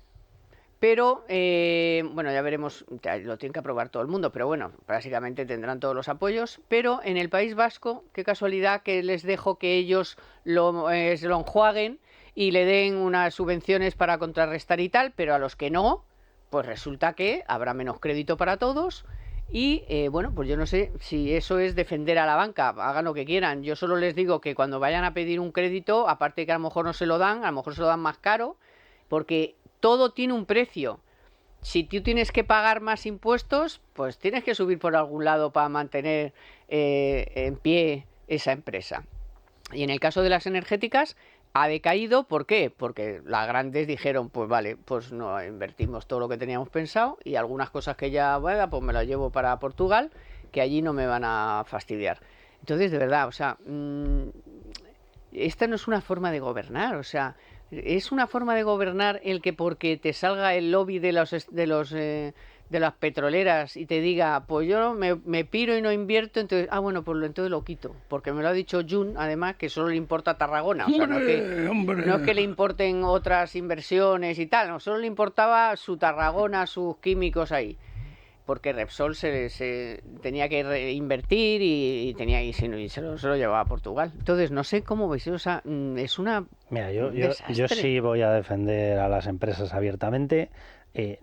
pero bueno, ya veremos, lo tiene que aprobar todo el mundo, pero bueno, básicamente tendrán todos los apoyos. Pero en el País Vasco, qué casualidad que les dejo que ellos lo enjuaguen y le den unas subvenciones para contrarrestar y tal, pero a los que no, pues resulta que habrá menos crédito para todos. Y bueno, pues yo no sé si eso es defender a la banca, hagan lo que quieran. Yo solo les digo que cuando vayan a pedir un crédito, aparte de que a lo mejor no se lo dan, a lo mejor se lo dan más caro, porque todo tiene un precio. Si tú tienes que pagar más impuestos, pues tienes que subir por algún lado para mantener en pie esa empresa. Y en el caso de las energéticas, ha decaído. ¿Por qué? Porque las grandes dijeron, pues vale, pues no invertimos todo lo que teníamos pensado y algunas cosas que ya, bueno, pues me las llevo para Portugal, que allí no me van a fastidiar. Entonces, de verdad, o sea, esta no es una forma de gobernar, o sea, es una forma de gobernar el que porque te salga el lobby de las petroleras y te diga, pues yo me piro y no invierto, entonces, bueno, pues entonces lo quito, porque me lo ha dicho Jun, además, que solo le importa Tarragona, o sea, no es que le importen otras inversiones y tal, no, solo le importaba su Tarragona, sus químicos ahí, porque Repsol se tenía que invertir y se lo llevaba a Portugal. Entonces, no sé cómo veis, o sea, es una... Mira, yo sí voy a defender a las empresas abiertamente.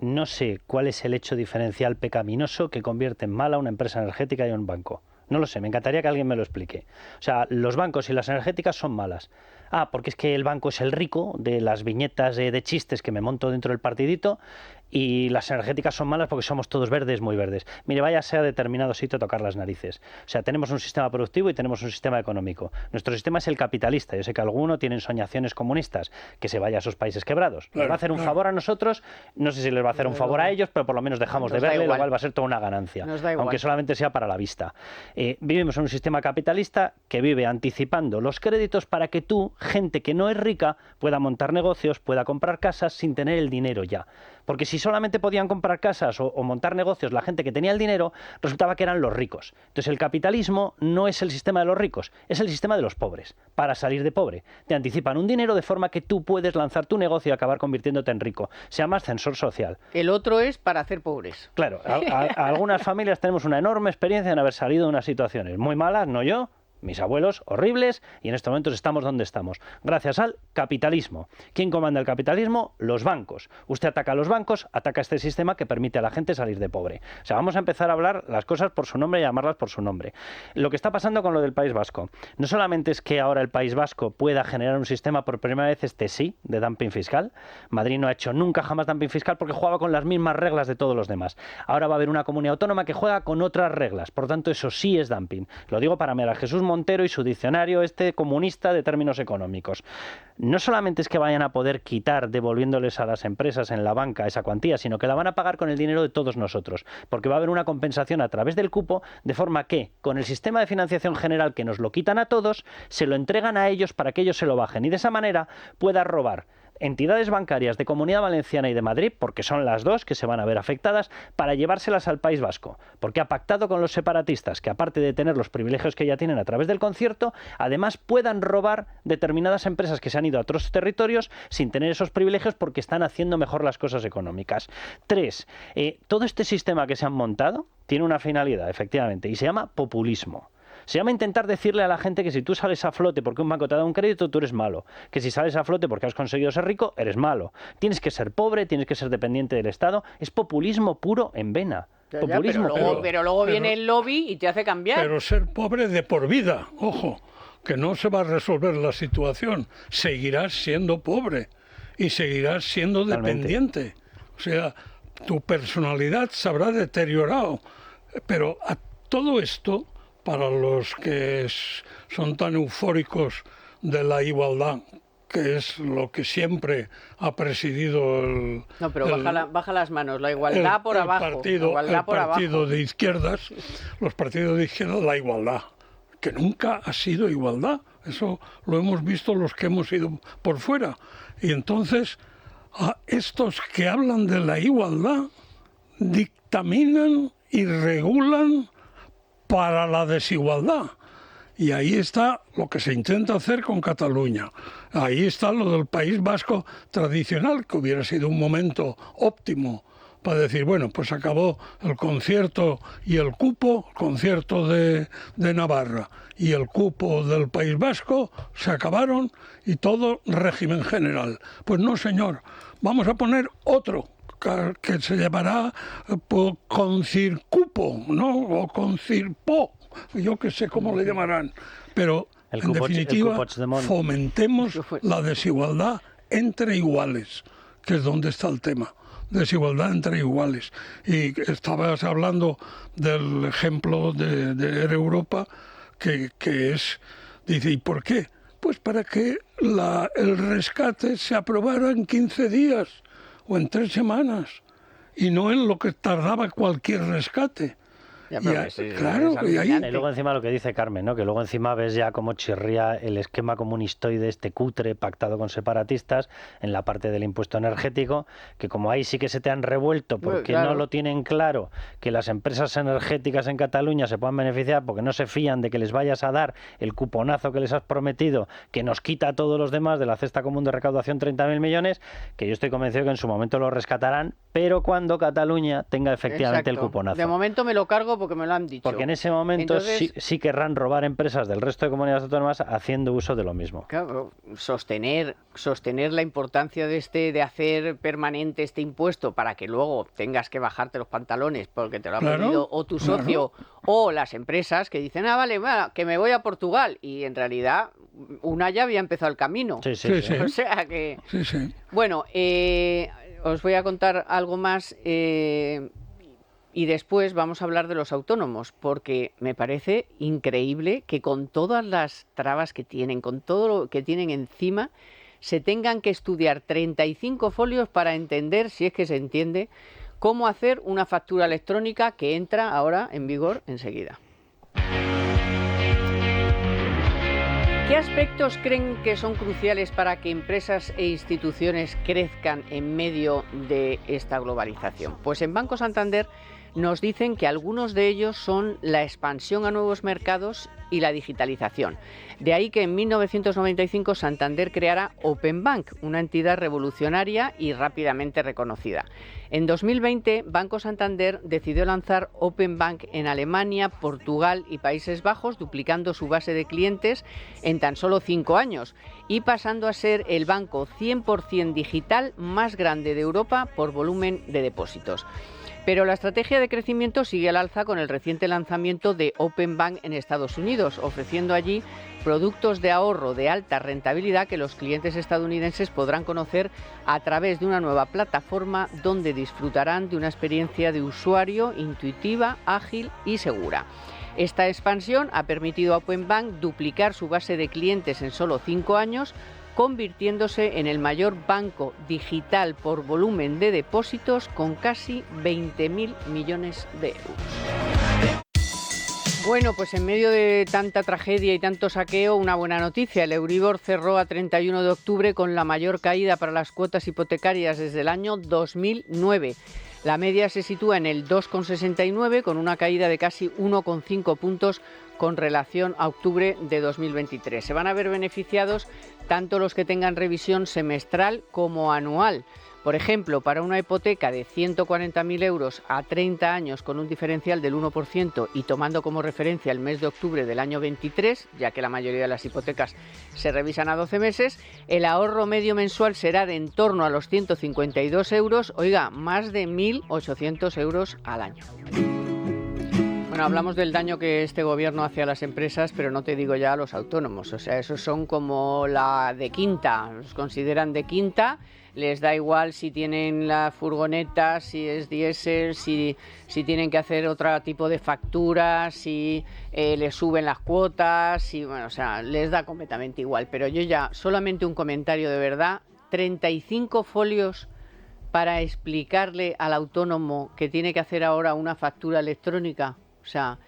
No sé cuál es el hecho diferencial pecaminoso que convierte en mala una empresa energética y un banco. No lo sé, me encantaría que alguien me lo explique. O sea, los bancos y las energéticas son malas. porque es que el banco es el rico de las viñetas de chistes que me monto dentro del partidito, y las energéticas son malas porque somos todos verdes, muy verdes. Mire, váyase a determinado sitio a tocar las narices. O sea, tenemos un sistema productivo y tenemos un sistema económico. Nuestro sistema es el capitalista. Yo sé que alguno tienen soñaciones comunistas, que se vaya a esos países quebrados. ¿Les va a hacer un favor a nosotros? No sé si les va a hacer un favor a ellos, pero por lo menos dejamos de verle, lo cual va a ser toda una ganancia, aunque solamente sea para la vista. Vivimos en un sistema capitalista que vive anticipando los créditos para que tú, gente que no es rica, pueda montar negocios, pueda comprar casas sin tener el dinero ya. Porque si solamente podían comprar casas o montar negocios la gente que tenía el dinero, resultaba que eran los ricos. Entonces el capitalismo no es el sistema de los ricos, es el sistema de los pobres. Para salir de pobre, te anticipan un dinero de forma que tú puedes lanzar tu negocio y acabar convirtiéndote en rico. Se llama ascensor social. El otro es para hacer pobres. Claro, a algunas familias tenemos una enorme experiencia en haber salido de unas situaciones muy malas, no yo, mis abuelos, horribles, y en estos momentos estamos donde estamos, gracias al capitalismo. ¿Quién comanda el capitalismo? Los bancos. Usted ataca a los bancos, ataca este sistema que permite a la gente salir de pobre. O sea, vamos a empezar a hablar las cosas por su nombre y llamarlas por su nombre. Lo que está pasando con lo del País Vasco, no solamente es que ahora el País Vasco pueda generar un sistema por primera vez de dumping fiscal. Madrid no ha hecho nunca jamás dumping fiscal porque jugaba con las mismas reglas de todos los demás. Ahora va a haber una comunidad autónoma que juega con otras reglas, por tanto eso sí es dumping. Lo digo para María Jesús Montero y su diccionario comunista de términos económicos. No solamente es que vayan a poder quitar devolviéndoles a las empresas en la banca esa cuantía, sino que la van a pagar con el dinero de todos nosotros, porque va a haber una compensación a través del cupo, de forma que con el sistema de financiación general que nos lo quitan a todos, se lo entregan a ellos para que ellos se lo bajen y de esa manera pueda robar entidades bancarias de Comunidad Valenciana y de Madrid, porque son las dos que se van a ver afectadas, para llevárselas al País Vasco, porque ha pactado con los separatistas que, aparte de tener los privilegios que ya tienen a través del concierto, además puedan robar determinadas empresas que se han ido a otros territorios sin tener esos privilegios porque están haciendo mejor las cosas económicas. 3. Todo este sistema que se han montado tiene una finalidad, efectivamente, y se llama populismo. Se llama intentar decirle a la gente que si tú sales a flote porque un banco te ha dado un crédito, tú eres malo. Que si sales a flote porque has conseguido ser rico, eres malo. Tienes que ser pobre, tienes que ser dependiente del Estado. Es populismo puro en vena. Populismo puro. Pero luego viene el lobby y te hace cambiar. Pero ser pobre de por vida, ojo, que no se va a resolver la situación. Seguirás siendo pobre y seguirás siendo dependiente. O sea, tu personalidad se habrá deteriorado. Pero a todo esto, para los que son tan eufóricos de la igualdad, que es lo que siempre ha presidido el... No, pero baja las manos, la igualdad por abajo. El partido de izquierdas, los partidos de izquierda, la igualdad, que nunca ha sido igualdad. Eso lo hemos visto los que hemos ido por fuera. Y entonces, a estos que hablan de la igualdad, dictaminan y regulan para la desigualdad. Y ahí está lo que se intenta hacer con Cataluña. Ahí está lo del País Vasco tradicional, que hubiera sido un momento óptimo para decir, bueno, pues acabó el concierto y el cupo, el concierto de Navarra y el cupo del País Vasco, se acabaron y todo régimen general. Pues no, señor, vamos a poner otro, que se llamará concircupo, ¿no? O concirpo, yo que sé cómo le llamarán. Pero, en definitiva, fomentemos la desigualdad entre iguales, que es donde está el tema. Desigualdad entre iguales. Y estabas hablando del ejemplo de Europa, que es, dice, ¿y por qué? Pues para que el rescate se aprobara en 15 días o en 3 semanas, y no en lo que tardaba cualquier rescate. Claro, y luego encima lo que dice Carmen, ¿no? Que luego encima ves ya cómo chirría el esquema comunistoide cutre pactado con separatistas en la parte del impuesto energético, que como ahí sí que se te han revuelto porque no lo tienen claro, que las empresas energéticas en Cataluña se puedan beneficiar porque no se fían de que les vayas a dar el cuponazo que les has prometido, que nos quita a todos los demás de la cesta común de recaudación 30.000 millones, que yo estoy convencido que en su momento lo rescatarán, pero cuando Cataluña tenga efectivamente el cuponazo. De momento me lo cargo porque me lo han dicho. Porque en ese momento entonces, sí querrán robar empresas del resto de comunidades autónomas haciendo uso de lo mismo. Claro, sostener la importancia de hacer permanente este impuesto para que luego tengas que bajarte los pantalones porque te lo ha pedido o tu socio o las empresas que dicen, vale, que me voy a Portugal, y en realidad una ya había empezado el camino. Sí. O sea que... Sí. Bueno, os voy a contar algo más y después vamos a hablar de los autónomos, porque me parece increíble que con todas las trabas que tienen, con todo lo que tienen encima, se tengan que estudiar 35 folios para entender, si es que se entiende, cómo hacer una factura electrónica que entra ahora en vigor enseguida. ¿Qué aspectos creen que son cruciales para que empresas e instituciones crezcan en medio de esta globalización? Pues en Banco Santander nos dicen que algunos de ellos son la expansión a nuevos mercados y la digitalización. De ahí que en 1995 Santander creara Openbank, una entidad revolucionaria y rápidamente reconocida. En 2020, Banco Santander decidió lanzar Openbank en Alemania, Portugal y Países Bajos, duplicando su base de clientes en tan solo 5 años y pasando a ser el banco 100% digital más grande de Europa por volumen de depósitos. Pero la estrategia de crecimiento sigue al alza con el reciente lanzamiento de Openbank en Estados Unidos, ofreciendo allí productos de ahorro de alta rentabilidad que los clientes estadounidenses podrán conocer a través de una nueva plataforma donde disfrutarán de una experiencia de usuario intuitiva, ágil y segura. Esta expansión ha permitido a Openbank duplicar su base de clientes en solo 5 años, convirtiéndose en el mayor banco digital por volumen de depósitos con casi 20.000 millones de euros. Bueno, pues en medio de tanta tragedia y tanto saqueo, una buena noticia. El Euribor cerró a 31 de octubre con la mayor caída para las cuotas hipotecarias desde el año 2009. La media se sitúa en el 2,69 con una caída de casi 1,5 puntos con relación a octubre de 2023. Se van a ver beneficiados tanto los que tengan revisión semestral como anual. Por ejemplo, para una hipoteca de 140.000 euros a 30 años con un diferencial del 1% y tomando como referencia el mes de octubre del año 23, ya que la mayoría de las hipotecas se revisan a 12 meses, el ahorro medio mensual será de en torno a los 152 euros, oiga, más de 1.800 euros al año. Bueno, hablamos del daño que este gobierno hace a las empresas, pero no te digo ya a los autónomos. O sea, esos son como la de quinta, los consideran de quinta. Les da igual si tienen la furgoneta, si es diésel, si tienen que hacer otro tipo de facturas, si les suben las cuotas, bueno, o sea, les da completamente igual. Pero yo ya, solamente un comentario de verdad, 35 folios para explicarle al autónomo que tiene que hacer ahora una factura electrónica. O sea,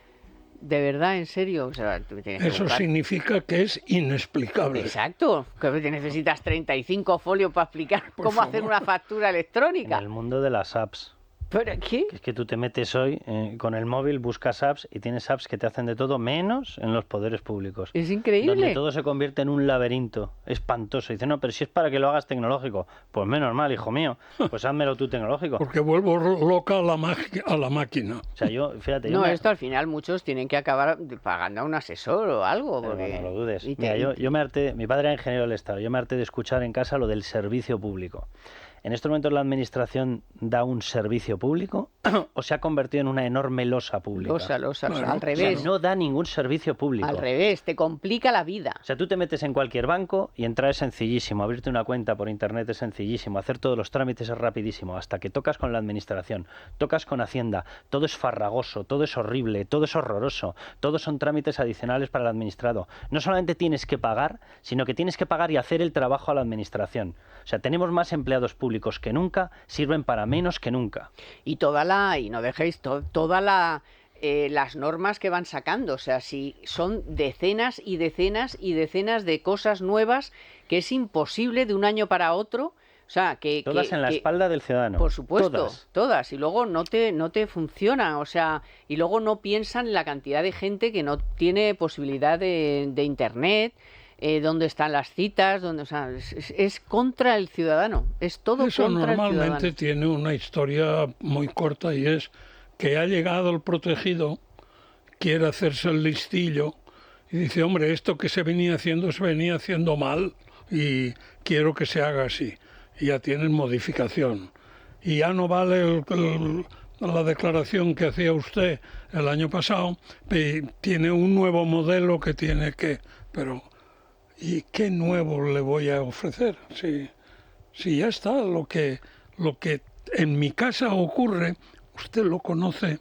de verdad, en serio. O sea, eso significa que es inexplicable. Exacto, que necesitas 35 folios para explicar cómo hacer una factura electrónica. En el mundo de las apps. ¿Pero qué? Es que tú te metes hoy con el móvil, buscas apps y tienes apps que te hacen de todo menos en los poderes públicos. Es increíble. Donde todo se convierte en un laberinto espantoso. Y dice, no, pero si es para que lo hagas tecnológico. Pues menos mal, hijo mío. Pues házmelo tú tecnológico. Porque vuelvo loca a la máquina. O sea, yo, fíjate... No, esto al final muchos tienen que acabar pagando a un asesor o algo. Porque... no lo dudes. Mira, yo me harté... Mi padre era ingeniero del Estado. Yo me harté de escuchar en casa lo del servicio público. ¿En estos momentos la administración da un servicio público o se ha convertido en una enorme losa pública? Losa, bueno, al revés. O sea, no da ningún servicio público. Al revés, te complica la vida. O sea, tú te metes en cualquier banco y entrar es sencillísimo, abrirte una cuenta por internet es sencillísimo, hacer todos los trámites es rapidísimo, hasta que tocas con la administración, tocas con Hacienda, todo es farragoso, todo es horrible, todo es horroroso, todos son trámites adicionales para el administrado. No solamente tienes que pagar, sino que tienes que pagar y hacer el trabajo a la administración. O sea, tenemos más empleados públicos que nunca, sirven para menos que nunca. Y no dejéis las normas que van sacando, o sea, si son decenas y decenas y decenas de cosas nuevas que es imposible de un año para otro. O sea, todas en la espalda del ciudadano. Por supuesto, todas. Y luego no te funcionan, o sea, y luego no piensan en la cantidad de gente que no tiene posibilidad de internet. dónde están las citas, o sea, es contra el ciudadano, es todo Eso contra el ciudadano. normalmente tiene una historia muy corta y es que ha llegado el protegido, quiere hacerse el listillo y dice, hombre, esto que se venía haciendo mal y quiero que se haga así. Y ya tienen modificación. Y ya no vale la declaración que hacía usted el año pasado, tiene un nuevo modelo que tiene que... Pero, ¿y qué nuevo le voy a ofrecer? Si ya está, lo que en mi casa ocurre, usted lo conoce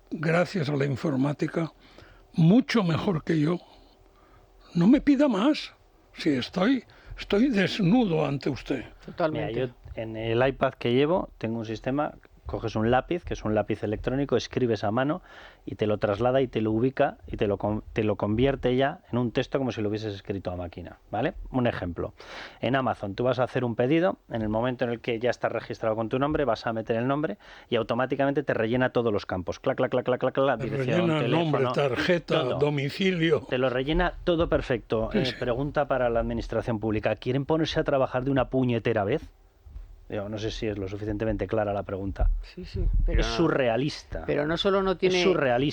gracias a la informática mucho mejor que yo. No me pida más. Si estoy desnudo ante usted. Totalmente. Mira, yo en el iPad que llevo tengo un sistema, coges un lápiz, que es un lápiz electrónico, escribes a mano y te lo traslada y te lo ubica y te lo convierte ya en un texto como si lo hubieses escrito a máquina, ¿vale? Un ejemplo. En Amazon tú vas a hacer un pedido, en el momento en el que ya estás registrado con tu nombre, vas a meter el nombre y automáticamente te rellena todos los campos. Clac, clac, clac, clac, clac, clac, dirección, rellena teléfono, nombre, tarjeta, todo. Domicilio. Te lo rellena todo perfecto. Sí. Pregunta para la administración pública. ¿Quieren ponerse a trabajar de una puñetera vez? Yo no sé si es lo suficientemente clara la pregunta. Sí, pero es surrealista. Pero no solo no tiene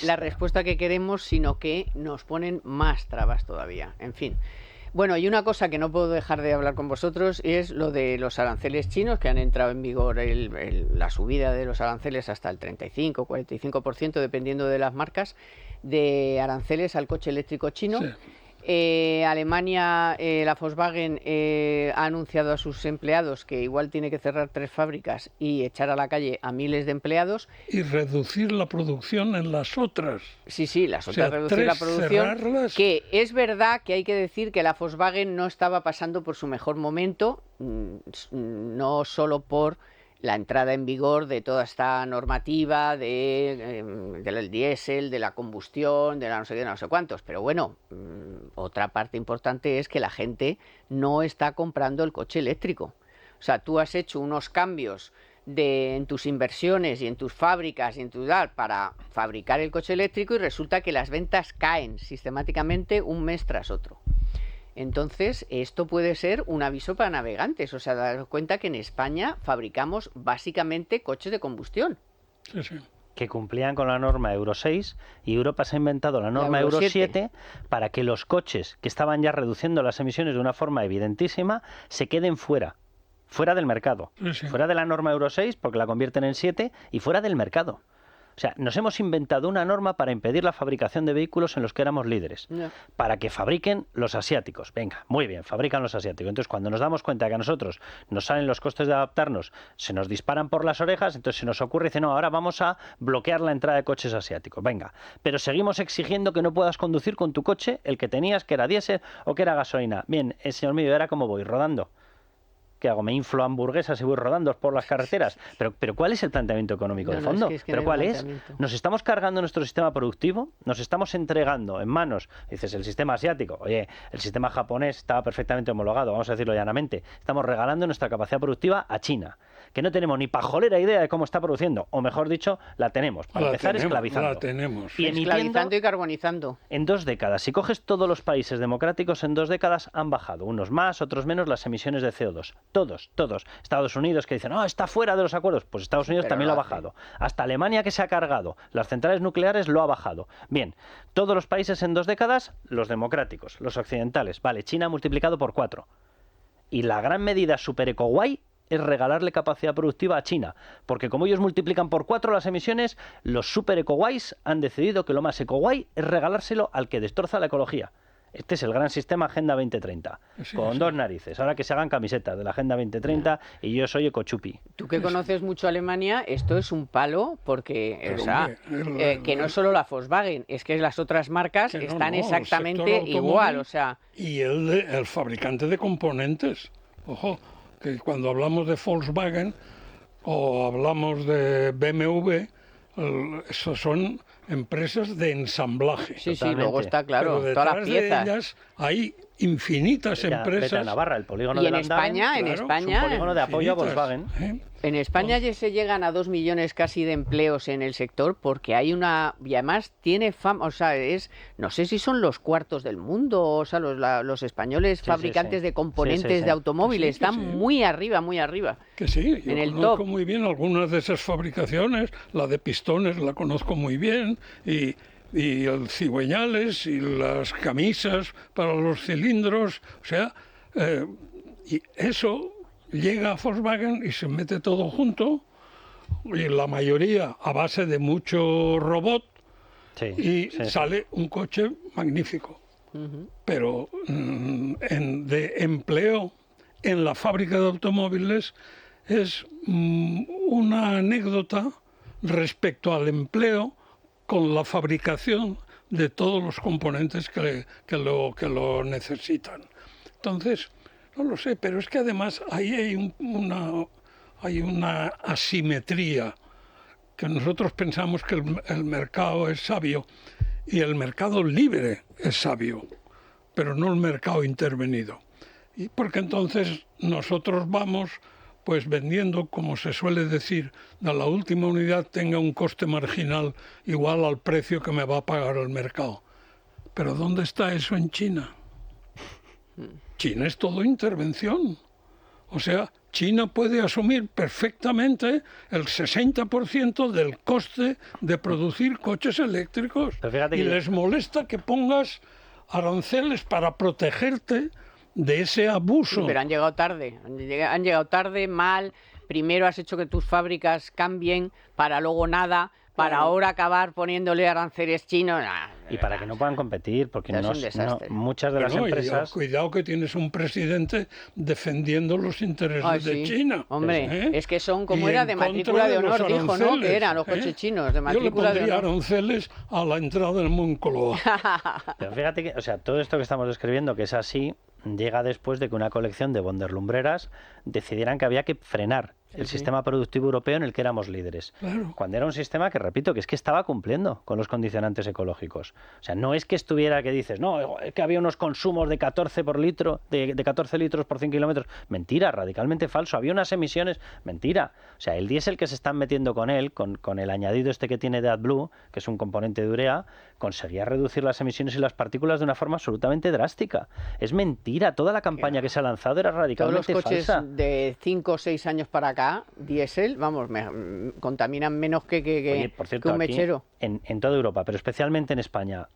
la respuesta que queremos, sino que nos ponen más trabas todavía. En fin. Bueno, y una cosa que no puedo dejar de hablar con vosotros es lo de los aranceles chinos, que han entrado en vigor la subida de los aranceles hasta el 35, 45%, dependiendo de las marcas, de aranceles al coche eléctrico chino. Sí. Alemania, la Volkswagen ha anunciado a sus empleados que igual tiene que cerrar 3 fábricas y echar a la calle a miles de empleados. Y reducir la producción en las otras. Sí, las otras, reducir la producción. Cerrarlas. Que es verdad que hay que decir que la Volkswagen no estaba pasando por su mejor momento, no solo por la entrada en vigor de toda esta normativa del diésel, de la combustión, de la no sé qué, no sé cuántos. Pero bueno, otra parte importante es que la gente no está comprando el coche eléctrico. O sea, tú has hecho unos cambios en tus inversiones y en tus fábricas y en tu tal para fabricar el coche eléctrico y resulta que las ventas caen sistemáticamente un mes tras otro. Entonces, esto puede ser un aviso para navegantes. O sea, daros cuenta que en España fabricamos básicamente coches de combustión. Sí. Que cumplían con la norma Euro 6 y Europa se ha inventado la norma Euro 7 para que los coches que estaban ya reduciendo las emisiones de una forma evidentísima se queden fuera del mercado. Sí. Fuera de la norma Euro 6 porque la convierten en 7 y fuera del mercado. O sea, nos hemos inventado una norma para impedir la fabricación de vehículos en los que éramos líderes, para que fabriquen los asiáticos. Venga, muy bien, fabrican los asiáticos. Entonces, cuando nos damos cuenta que a nosotros nos salen los costes de adaptarnos, se nos disparan por las orejas, entonces se nos ocurre y dice, no, ahora vamos a bloquear la entrada de coches asiáticos. Venga, pero seguimos exigiendo que no puedas conducir con tu coche, el que tenías, que era diésel o que era gasolina. Bien, señor mío, ¿ahora cómo voy? Rodando. ¿Qué hago? ¿Me inflo hamburguesas y voy rodando por las carreteras? Pero ¿cuál es el planteamiento económico de fondo? Es que ¿Pero cuál es? ¿Nos estamos cargando nuestro sistema productivo? ¿Nos estamos entregando en manos? Dices, el sistema asiático. Oye, el sistema japonés estaba perfectamente homologado, vamos a decirlo llanamente. Estamos regalando nuestra capacidad productiva a China, que no tenemos ni pajolera idea de cómo está produciendo, o mejor dicho, la tenemos. Para empezar, esclavizando. La tenemos. Y esclavizando y carbonizando. En 2 décadas, si coges todos los países democráticos, en 2 décadas han bajado, unos más, otros menos, las emisiones de CO2. Todos. Estados Unidos que dicen, no, está fuera de los acuerdos. Pues Estados Unidos también lo ha bajado. Hasta Alemania, que se ha cargado las centrales nucleares, lo ha bajado. Bien, todos los países en 2 décadas, los democráticos, los occidentales. Vale, China ha multiplicado por 4. Y la gran medida super eco guay es regalarle capacidad productiva a China, porque como ellos multiplican por 4 las emisiones, los super eco guays han decidido que lo más eco guay es regalárselo al que destroza la ecología. Este es el gran sistema Agenda 2030, con 2 narices. Ahora que se hagan camisetas de la Agenda 2030 y yo soy ecochupi. Tú que conoces mucho Alemania, esto es un palo porque, que no es solo la Volkswagen, es que las otras marcas están exactamente igual. O sea, y el fabricante de componentes. Ojo, que cuando hablamos de Volkswagen o hablamos de BMW, esos son empresas de ensamblaje. Sí, luego está claro, pero todas las piezas. de ellas hay infinitas empresas. Vete a Navarra, el polígono Y de en Landaven, España, claro, en España, es un polígono de apoyo a infinitas, Volkswagen. en España ya se llegan a 2 millones casi de empleos en el sector porque hay una... Y además tiene fama, o sea, no sé si son los cuartos del mundo, o sea, los españoles fabricantes de componentes de automóviles Que sí, están muy arriba, muy arriba. Que sí, yo en el conozco top. muy bien algunas de esas fabricaciones, la de pistones la conozco muy bien, y el cigüeñales y las camisas para los cilindros, o sea, y eso llega a Volkswagen y se mete todo junto, y la mayoría a base de mucho robot, y sale un coche magnífico. Pero de empleo en la fábrica de automóviles es una anécdota respecto al empleo con la fabricación de todos los componentes que lo necesitan. Entonces, no lo sé, pero es que además ahí hay una asimetría, que nosotros pensamos que el mercado es sabio y el mercado libre es sabio, pero no el mercado intervenido. Y porque entonces nosotros vamos pues vendiendo, como se suele decir, de la última unidad tenga un coste marginal igual al precio que me va a pagar el mercado. Pero ¿dónde está eso en China? China es todo intervención. O sea, China puede asumir perfectamente el 60% del coste de producir coches eléctricos. Y les molesta que pongas aranceles para protegerte de ese abuso. Sí, pero han llegado tarde, mal. Primero has hecho que tus fábricas cambien para luego nada, para ahora acabar poniéndole aranceles chinos. Y para que no puedan competir, porque muchas de las Bueno, empresas... Cuidado que tienes un presidente defendiendo los intereses de China. Hombre, es que son como era de matrícula de honor, dijo, ¿no? Que eran los coches chinos, de matrícula de honor. Yo le pondría aranceles a la entrada del Moncloa. Pero fíjate que, o sea, todo esto que estamos describiendo, que es así, llega después de que una colección de bonderlumbreras decidieran que había que frenar el sistema productivo europeo en el que éramos líderes. Claro. Cuando era un sistema que, repito, que es que estaba cumpliendo con los condicionantes ecológicos. O sea, no es que estuviera que dices, no, es que había unos consumos de 14 por litro, de 14 litros por 100 kilómetros. Mentira, radicalmente falso. Había unas emisiones, mentira. O sea, el diésel que se están metiendo con él, con el añadido este que tiene de AdBlue, que es un componente de urea, conseguía reducir las emisiones y las partículas de una forma absolutamente drástica. Es mentira, toda la campaña que se ha lanzado era radicalmente falsa. Todos los coches de 5 o 6 años para acá, diésel, vamos, contaminan menos que Oye, por cierto, un mechero. En toda Europa, pero especialmente en España,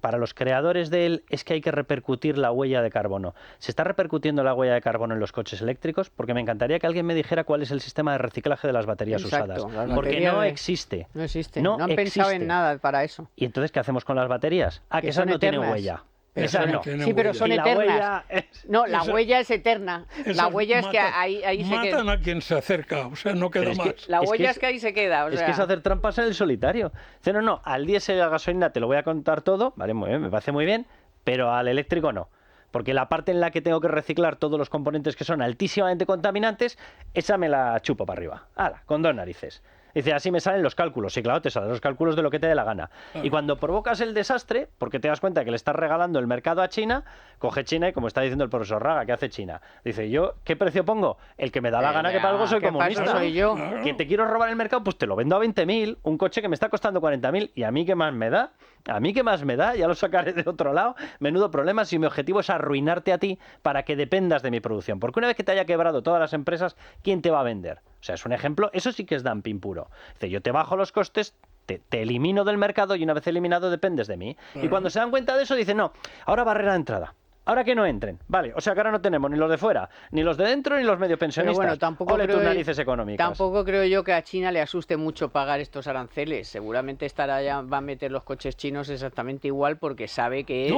para los creadores de él es que hay que repercutir la huella de carbono. ¿Se está repercutiendo la huella de carbono en los coches eléctricos? Porque me encantaría que alguien me dijera cuál es el sistema de reciclaje de las baterías usadas. Porque no existe. No existe. No han pensado en nada para eso. ¿Y entonces qué hacemos con las baterías? Que esas no tienen huella. Esas no. Sí, pero son eternas. No, la huella es eterna. La huella es que ahí se queda. Matan a quien se acerca, o sea, no queda más. La huella es que ahí se queda. Es que es hacer trampas en el solitario. Dice, no, al diésel y a la gasolina te lo voy a contar todo, vale, muy bien, me parece muy bien, pero al eléctrico no. Porque la parte en la que tengo que reciclar todos los componentes que son altísimamente contaminantes, esa me la chupo para arriba. ¡Hala! Con dos narices. Dice, así me salen los cálculos. Sí, claro, te salen los cálculos de lo que te dé la gana. Y cuando provocas el desastre, porque te das cuenta que le estás regalando el mercado a China, coge China y, como está diciendo el profesor Raga, ¿qué hace China? Dice, ¿yo qué precio pongo? El que me da la gana, que para algo soy comunista. Soy yo. Que te quiero robar el mercado, pues te lo vendo a 20.000, un coche que me está costando 40.000. ¿Y a mí qué más me da? ¿A mí qué más me da? Ya lo sacaré de otro lado. Menudo problema si mi objetivo es arruinarte a ti para que dependas de mi producción. Porque una vez que te haya quebrado todas las empresas, ¿quién te va a vender? O sea, es un ejemplo, eso sí que es dumping puro. Dice, yo te bajo los costes, te elimino del mercado y una vez eliminado dependes de mí. Y cuando se dan cuenta de eso dicen, no, ahora barrera de entrada. Ahora que no entren. Vale, o sea que ahora no tenemos ni los de fuera, ni los de dentro, ni los medio pensionistas. Pero bueno, tus narices económicas. Tampoco creo yo que a China le asuste mucho pagar estos aranceles. Seguramente va a meter los coches chinos exactamente igual porque sabe que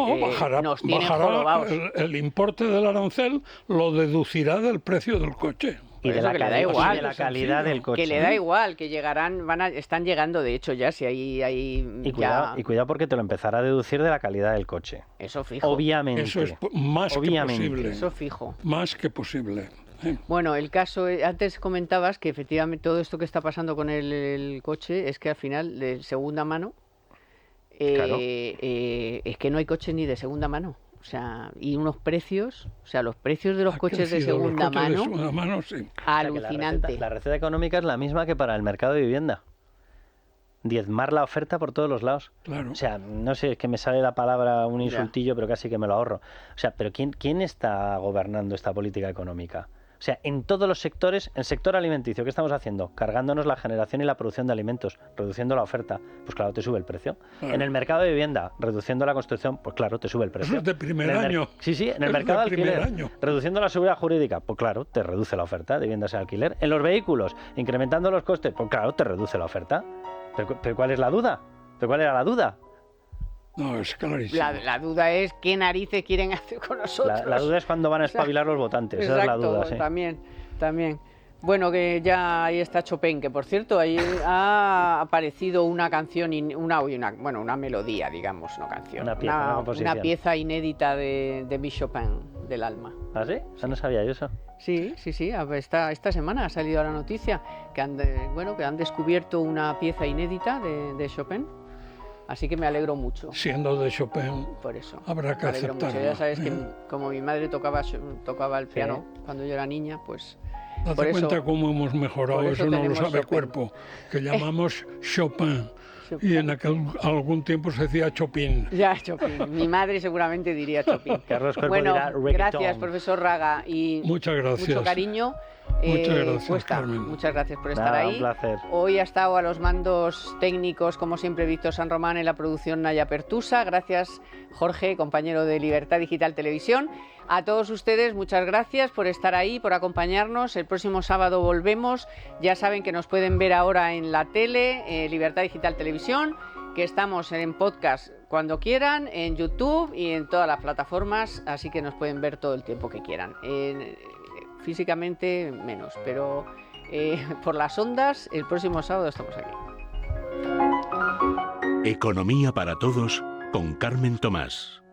nos tienen jorobados. El importe del arancel lo deducirá del precio del coche. Y de la calidad del coche. Que le da igual, que llegarán, están llegando, de hecho, ya, si hay cuidado porque te lo empezará a deducir de la calidad del coche. Eso fijo. Obviamente. Eso es más que posible. Eso fijo. Más que posible. Bueno, el caso, antes comentabas que efectivamente todo esto que está pasando con el coche es que al final, de segunda mano, claro. Es que no hay coche ni de segunda mano. O sea, y unos precios, o sea, los precios de los coches de crecido, segunda los coches de mano, segunda mano, sí. alucinante. La receta económica es la misma que para el mercado de vivienda. Diezmar la oferta por todos los lados. Claro. O sea, no sé, es que me sale la palabra un insultillo, pero casi que me lo ahorro. O sea, pero ¿quién está gobernando esta política económica? O sea, en todos los sectores, el sector alimenticio, ¿qué estamos haciendo? Cargándonos la generación y la producción de alimentos, reduciendo la oferta, pues claro, te sube el precio. Claro. En el mercado de vivienda, reduciendo la construcción, pues claro, te sube el precio. Eso es de primer año. Sí, en el Eso mercado de es de primer alquiler, año. reduciendo la seguridad jurídica, pues claro, te reduce la oferta de viviendas en alquiler. En los vehículos, incrementando los costes, pues claro, te reduce la oferta. ¿Pero cuál es la duda? ¿Pero cuál era la duda? No, es clarísimo. La duda es qué narices quieren hacer con nosotros. La duda es cuándo van a espabilar los votantes. Esa es la duda, sí. También. Bueno, que ya ahí está Chopin, que por cierto, ahí ha aparecido una canción, una melodía, digamos, no canción. Una pieza inédita de mi Chopin, del alma. ¿Ah, sí? No sabía yo eso. Sí. Esta semana ha salido la noticia que han descubierto una pieza inédita de Chopin. Así que me alegro mucho. Siendo de Chopin, por eso habrá que aceptarlo. Ya sabes que como mi madre tocaba el piano cuando yo era niña, pues... Date cuenta cómo hemos mejorado, eso no lo sabe cuerpo, que llamamos Chopin. Y en algún tiempo se decía Chopin. Ya, Chopin. Mi madre seguramente diría Chopin. Carlos Cuerpo dirá reggaeton. Gracias, profesor Raga. Y muchas gracias. Mucho cariño. Muchas gracias, Carmen. Muchas gracias por estar ahí. Un placer. Hoy ha estado a los mandos técnicos, como siempre, Víctor San Román, en la producción Naya Pertusa. Gracias, Jorge, compañero de Libertad Digital Televisión. A todos ustedes, muchas gracias por estar ahí, por acompañarnos. El próximo sábado volvemos. Ya saben que nos pueden ver ahora en la tele, Libertad Digital Televisión, que estamos en podcast cuando quieran, en YouTube y en todas las plataformas, así que nos pueden ver todo el tiempo que quieran. Físicamente menos, pero por las ondas, el próximo sábado estamos aquí. Economía para todos con Carmen Tomás.